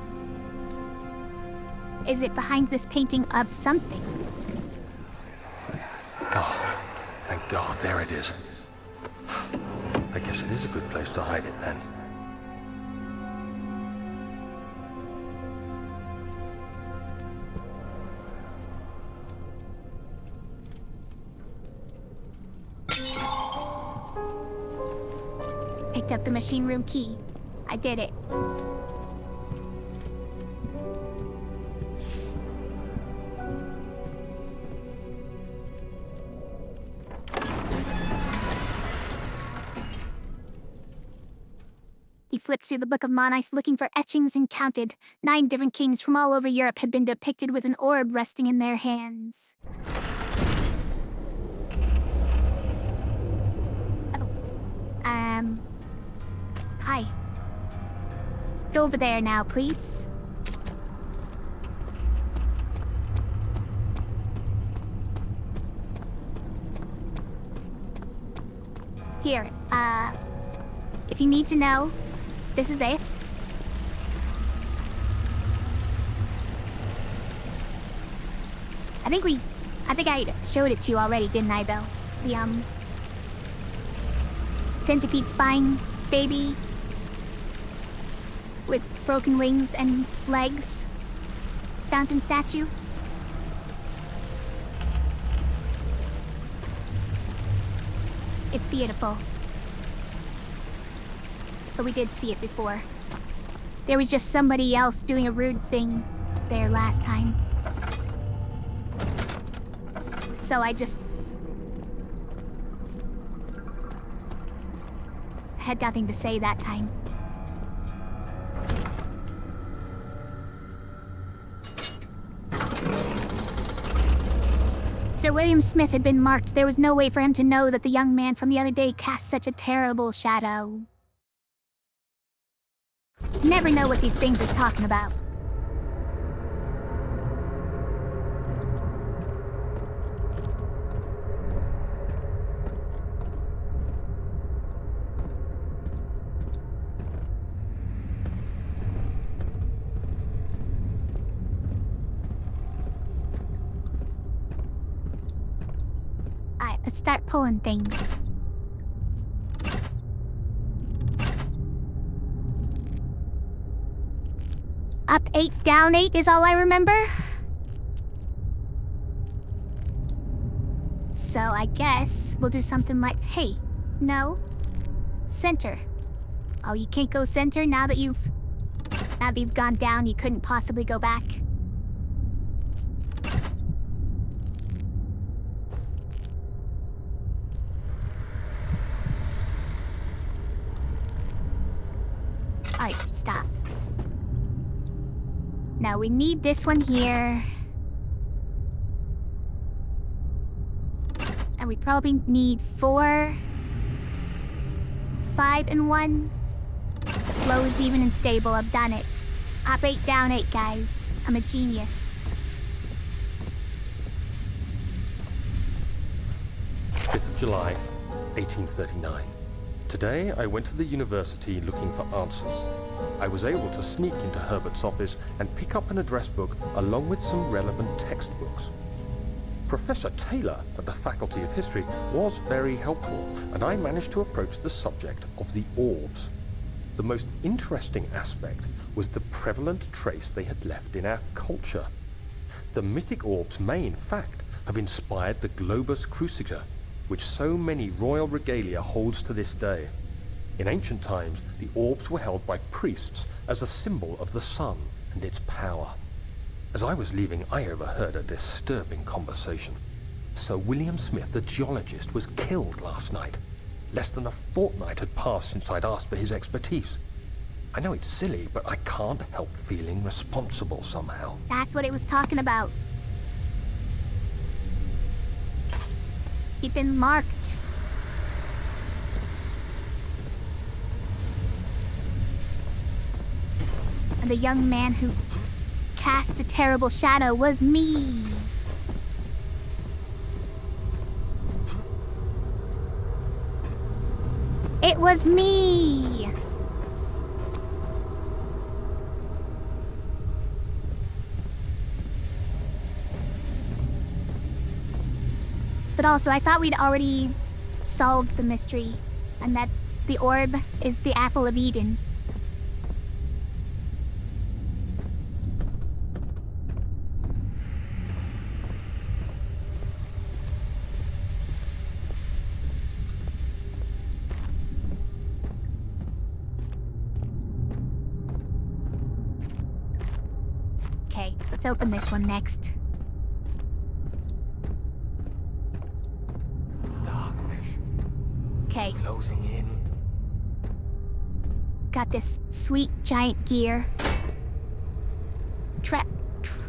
Is it behind this painting of something? Oh, thank God, there it is. I guess it is a good place to hide it then. Picked up the machine room key. I did it. He flipped through the Book of Monice looking for etchings and counted. 9 different kings from all over Europe had been depicted with an orb resting in their hands. Hi. Go over there now, please. Here, if you need to know, this is it. I think I showed it to you already, didn't I, though? The, centipede spine baby with broken wings and legs. Fountain statue. It's beautiful. But we did see it before. There was just somebody else doing a rude thing there last time. So I had nothing to say that time. Sir William Smith had been marked. There was no way for him to know that the young man from the other day cast such a terrible shadow. Never know what these things are talking about. Let's start pulling things. Up 8, down 8 is all I remember. So I guess we'll do something like, hey, no, center. Oh, you can't go center now that you've gone down, you couldn't possibly go back. Alright, stop. Now we need this one here. And we probably need 4, 5, and 1. The flow is even and stable. I've done it. Up 8, down 8, guys. I'm a genius. 5th of July, 1839. Today, I went to the university looking for answers. I was able to sneak into Herbert's office and pick up an address book along with some relevant textbooks. Professor Taylor at the Faculty of History was very helpful, and I managed to approach the subject of the orbs. The most interesting aspect was the prevalent trace they had left in our culture. The mythic orbs may, in fact, have inspired the globus cruciger, which so many royal regalia holds to this day. In ancient times, the orbs were held by priests as a symbol of the sun and its power. As I was leaving, I overheard a disturbing conversation. Sir William Smith, the geologist, was killed last night. Less than a fortnight had passed since I'd asked for his expertise. I know it's silly, but I can't help feeling responsible somehow. That's what it was talking about. He'd been marked. And the young man who cast a terrible shadow was me. It was me. But also, I thought we'd already solved the mystery, and that the orb is the apple of Eden. Okay, let's open this one next. Darkness Okay, closing in. got this sweet giant gear.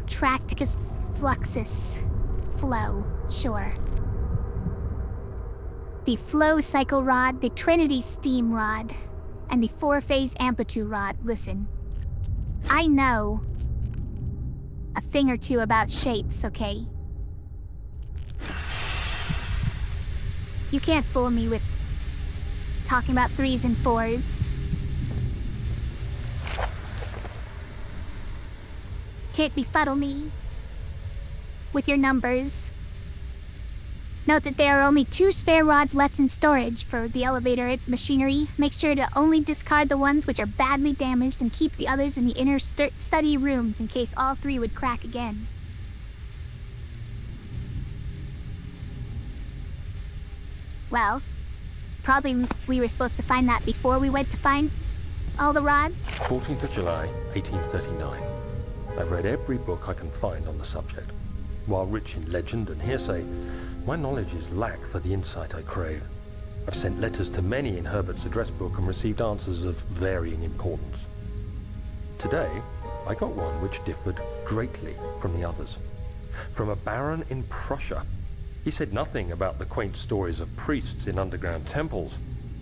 Tracticus fluxus. Flow, sure. The flow cycle rod, the Trinity steam rod, and the 4-phase amplitude rod. Listen, I know a thing or two about shapes, okay? You can't fool me with talking about 3s and 4s. Can't befuddle me with your numbers. Note that there are only 2 spare rods left in storage for the elevator machinery. Make sure to only discard the ones which are badly damaged and keep the others in the inner study rooms in case all 3 would crack again. Well, probably we were supposed to find that before we went to find all the rods. 14th of July, 1839. I've read every book I can find on the subject. While rich in legend and hearsay, my knowledge is lack for the insight I crave. I've sent letters to many in Herbert's address book and received answers of varying importance. Today, I got one which differed greatly from the others. From a baron in Prussia. He said nothing about the quaint stories of priests in underground temples.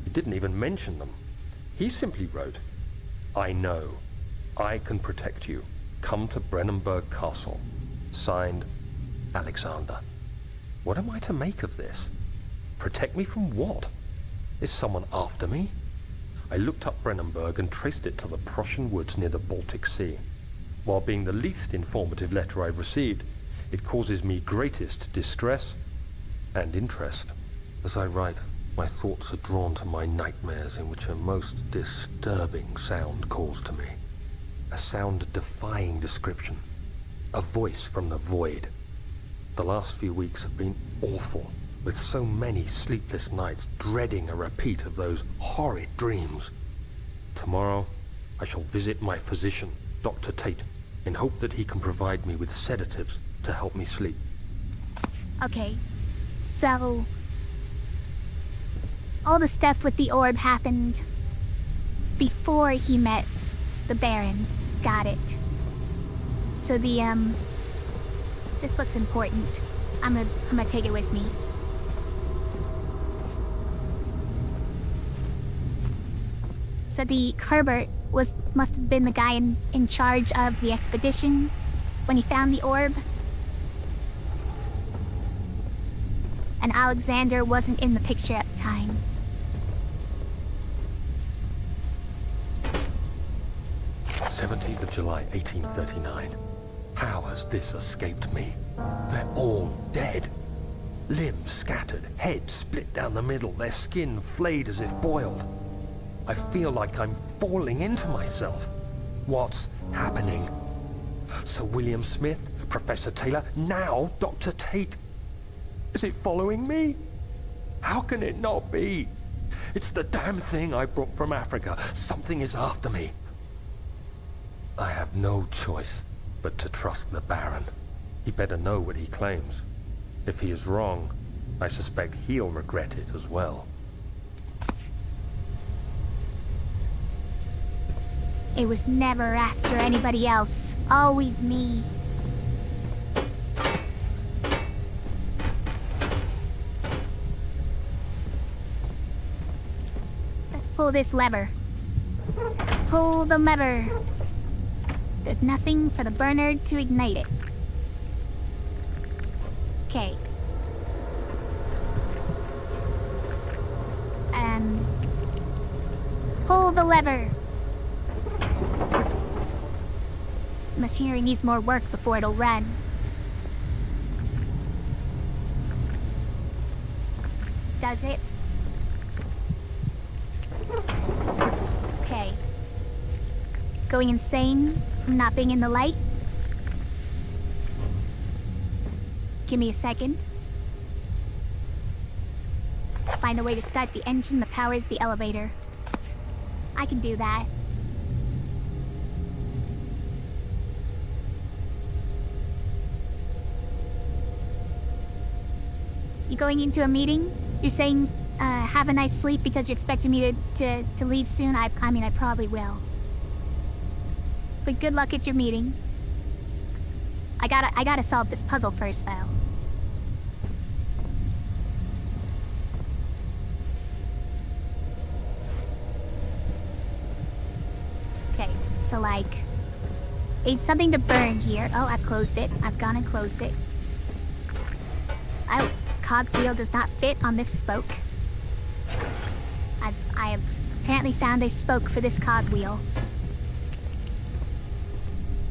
He didn't even mention them. He simply wrote, "I know. I can protect you. Come to Brennenburg Castle. Signed, Alexander." What am I to make of this? Protect me from what? Is someone after me? I looked up Brennenburg and traced it to the Prussian woods near the Baltic Sea. While being the least informative letter I've received, it causes me greatest distress and interest. As I write, my thoughts are drawn to my nightmares in which a most disturbing sound calls to me. A sound defying description. A voice from the void. The last few weeks have been awful, with so many sleepless nights dreading a repeat of those horrid dreams. Tomorrow, I shall visit my physician, Dr. Tate, in hope that he can provide me with sedatives to help me sleep. Okay, so... all the stuff with the orb happened before he met the Baron. Got it. So this looks important. I'm gonna take it with me. So the Herbert must have been the guy in charge of the expedition when he found the orb. And Alexander wasn't in the picture at the time. 17th of July, 1839. How has this escaped me? They're all dead. Limbs scattered, heads split down the middle, their skin flayed as if boiled. I feel like I'm falling into myself. What's happening? Sir William Smith, Professor Taylor, now Dr. Tate. Is it following me? How can it not be? It's the damn thing I brought from Africa. Something is after me. I have no choice but to trust the Baron. He better know what he claims. If he is wrong, I suspect he'll regret it as well. It was never after anybody else. Always me. Let's pull this lever. Pull the lever. There's nothing for the burner to ignite it. Okay. Pull the lever. Machinery needs more work before it'll run. Does it? Okay. Going insane from not being in the light? Give me a second. Find a way to start the engine that powers the elevator. I can do that. You going into a meeting? You're saying, have a nice sleep because you're expecting me to leave soon? I mean, I probably will. But good luck at your meeting. I gotta solve this puzzle first, though. Okay, so like... need something to burn here. Oh, I've closed it. I've gone and closed it. Oh, cogwheel does not fit on this spoke. I have apparently found a spoke for this cogwheel.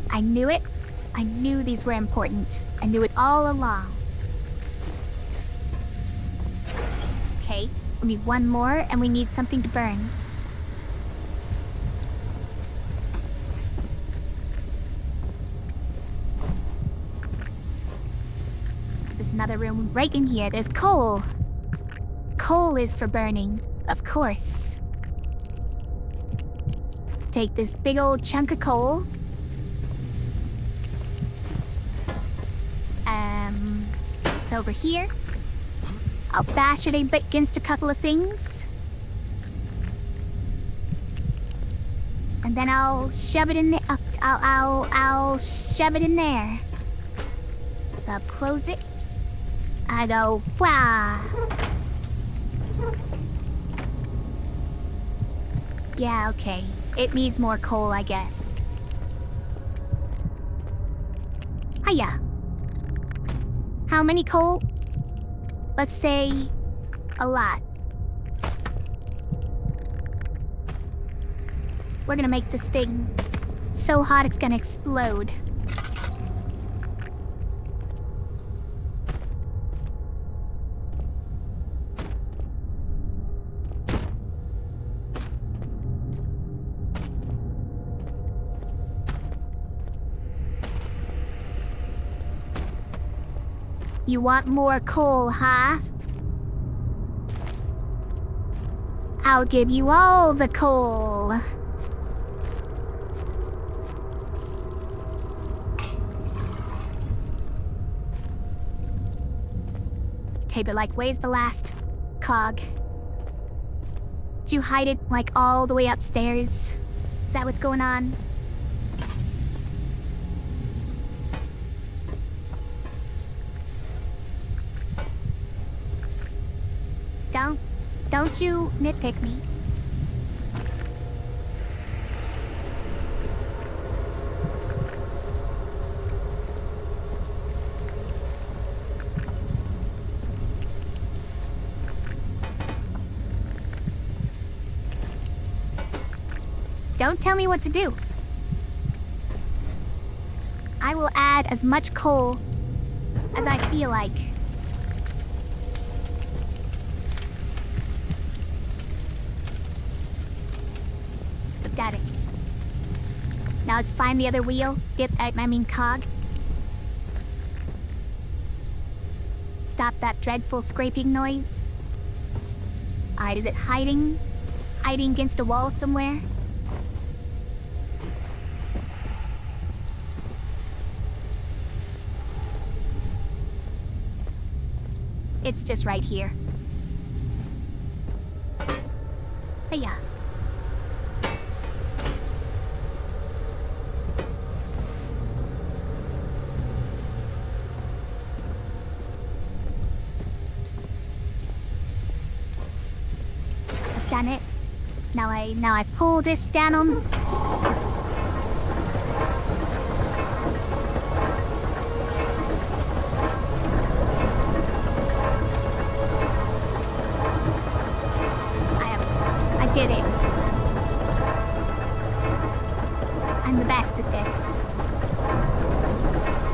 I knew it. I knew these were important. I knew it all along. Okay, we need one more, and we need something to burn. There's another room right in here. There's coal. Coal is for burning, of course. Take this big old chunk of coal. It's over here. I'll bash it against a couple of things. And then I'll shove it in there. I'll shove it in there. I'll close it. I go, wow. Yeah, okay. It needs more coal, I guess. Hiya. How many coal? Let's say a lot. We're gonna make this thing so hot it's gonna explode. You want more coal, huh? I'll give you all the coal. Tabor, like, where's the last cog? Did you hide it, like, all the way upstairs? Is that what's going on? Don't you nitpick me. Don't tell me what to do. I will add as much coal as I feel like. Got it. Now let's find the other wheel. Cog. Stop that dreadful scraping noise. Alright, is it hiding? Hiding against a wall somewhere? It's just right here. Hiya. I've done it. Now I pull this down on. I did it. I'm the best at this.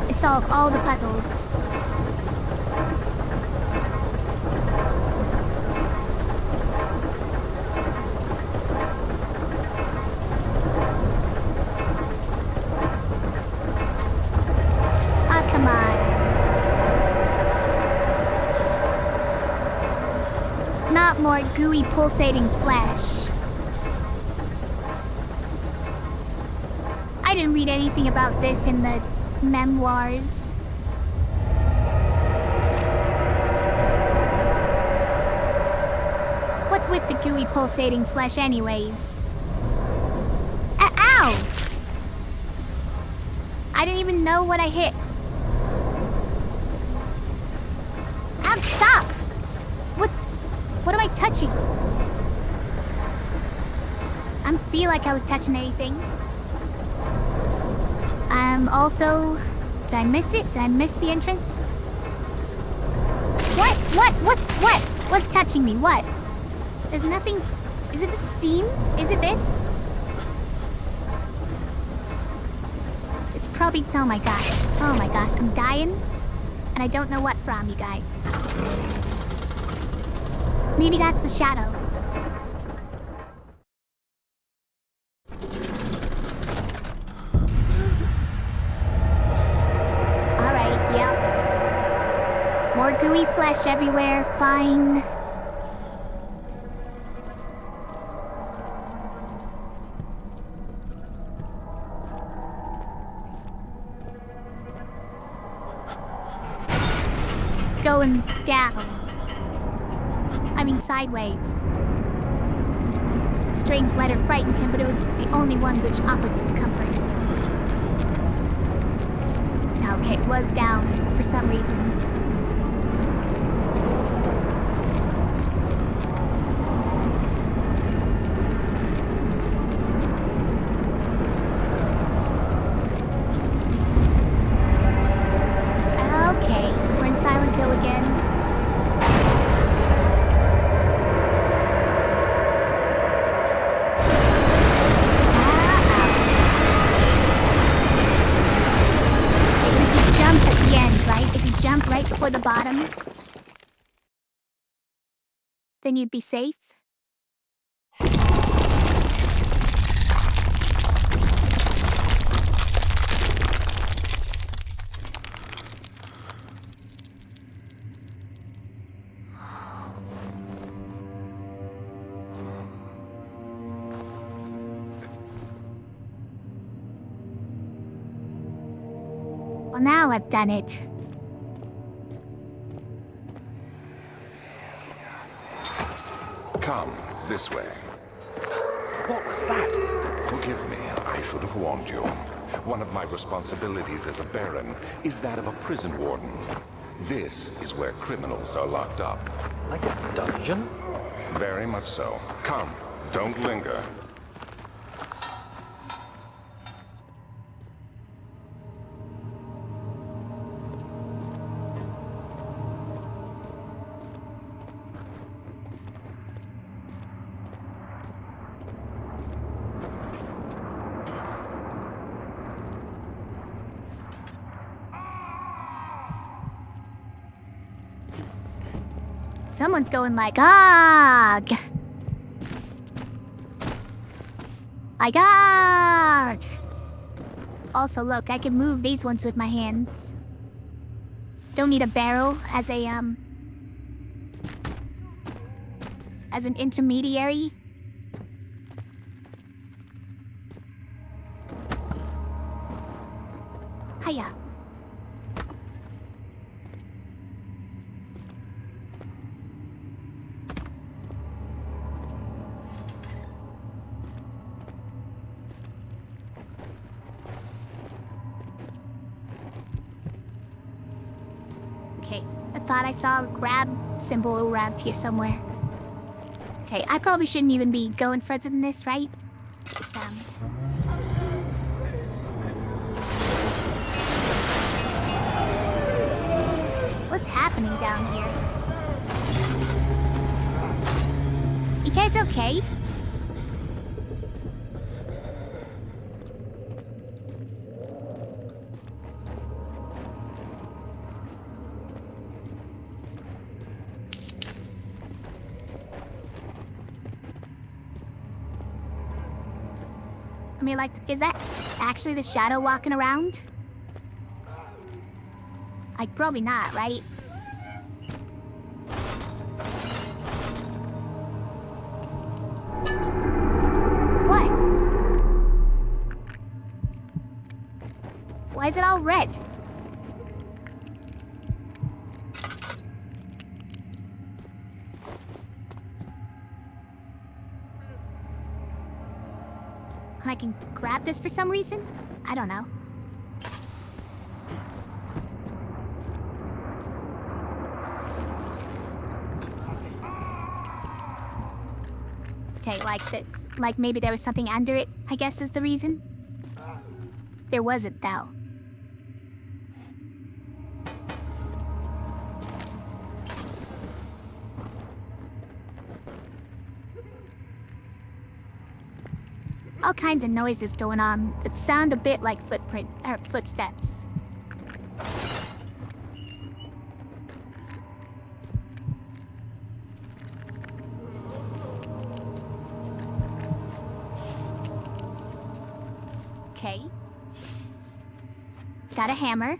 I solve all the puzzles. Not more gooey, pulsating flesh. I didn't read anything about this in the memoirs. What's with the gooey, pulsating flesh anyways? Ow! I didn't even know what I hit. Ow, stop! What am I touching? I feel like I was touching anything. Also, did I miss it? Did I miss the entrance? What? What's touching me? What? There's nothing. Is it the steam? Is it this? It's probably, oh my gosh, I'm dying. And I don't know what from, you guys. Maybe that's the shadow. Alright, yep. More gooey flesh everywhere, fine. Going down. I mean sideways. The strange letter frightened him, but it was the only one which offered some comfort. Now, okay, it was down for some reason. Okay, we're in Silent Hill again. Jump right before the bottom, then you'd be safe. Well, now I've done it. Come, this way. What was that? Forgive me, I should have warned you. One of my responsibilities as a Baron is that of a prison warden. This is where criminals are locked up. Like a dungeon? Very much so. Come, don't linger. Someone's going like, "Agh!" Like, "Agh!" Also, look, I can move these ones with my hands. Don't need a barrel as an intermediary. Hiya. Okay, I thought I saw a grab symbol around here somewhere. Okay, I probably shouldn't even be going further than this, right? It's, what's happening down here? You guys okay? I mean, like, is that actually the shadow walking around? Like, probably not, right? What? Why is it all red? I can grab this for some reason? I don't know. Okay, like maybe there was something under it, I guess is the reason. There wasn't, though. All kinds of noises going on that sound a bit like footsteps. Okay. It's got a hammer.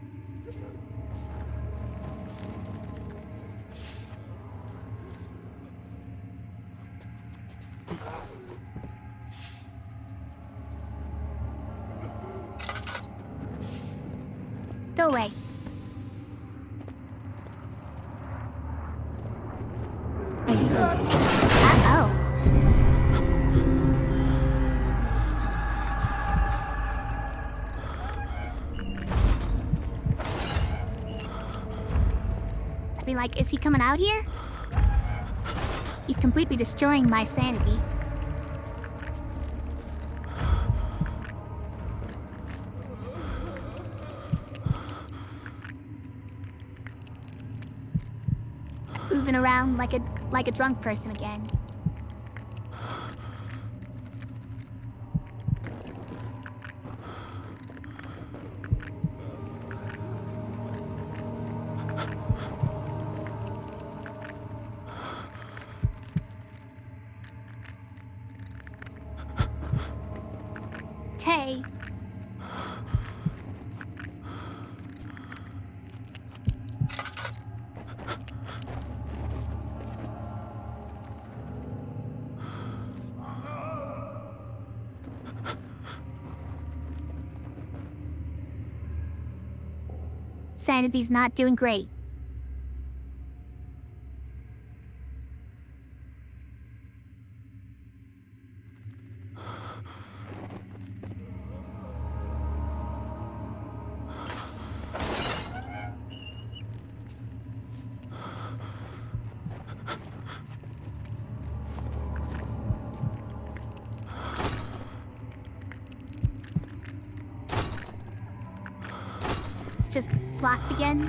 Go away. Uh-oh. I mean, like, is he coming out here? He's completely destroying my sanity. Moving around like a drunk person again. Okay. Sanity's not doing great. It's just blocked again.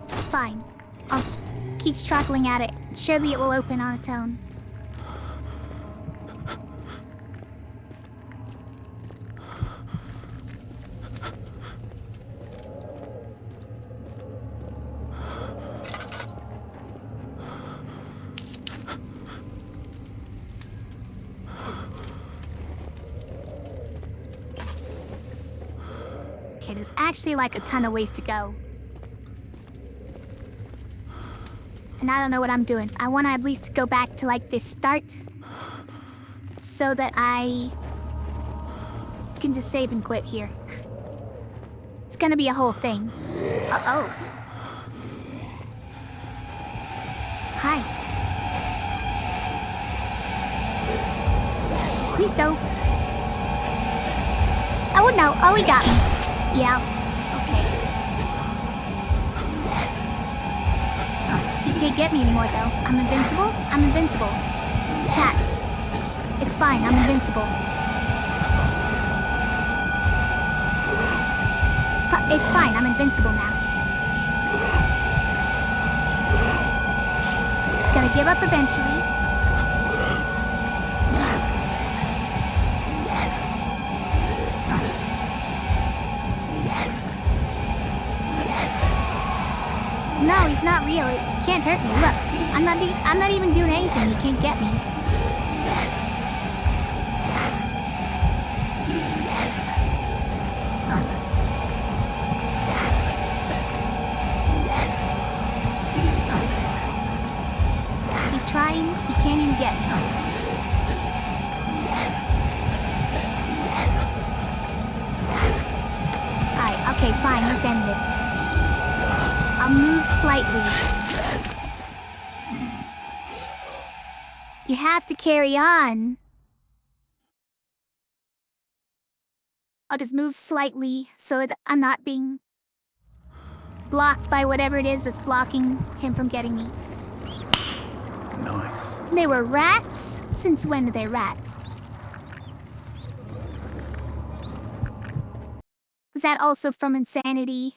It's fine. I'll just keep struggling at it. Surely it will open on its own. Okay, there's actually like a ton of ways to go. And I don't know what I'm doing. I want to at least go back to like this start so that I can just save and quit here. It's gonna be a whole thing. Uh-oh. Hi. Please don't. Oh no, oh he got me. Yeah, okay. He can't get me anymore though. I'm invincible? I'm invincible. Chat. It's fine, I'm invincible. It's fine, I'm invincible now. It's gonna give up eventually. No, he's not real. He can't hurt me. Look, I'm not even doing anything. He can't get me. He's trying. He can't even get me. Alright, okay, fine. Let's end this. I'll move slightly. You have to carry on. I'll just move slightly so that I'm not being blocked by whatever it is that's blocking him from getting me. Nice. They were rats? Since when are they rats? Is that also from Insanity?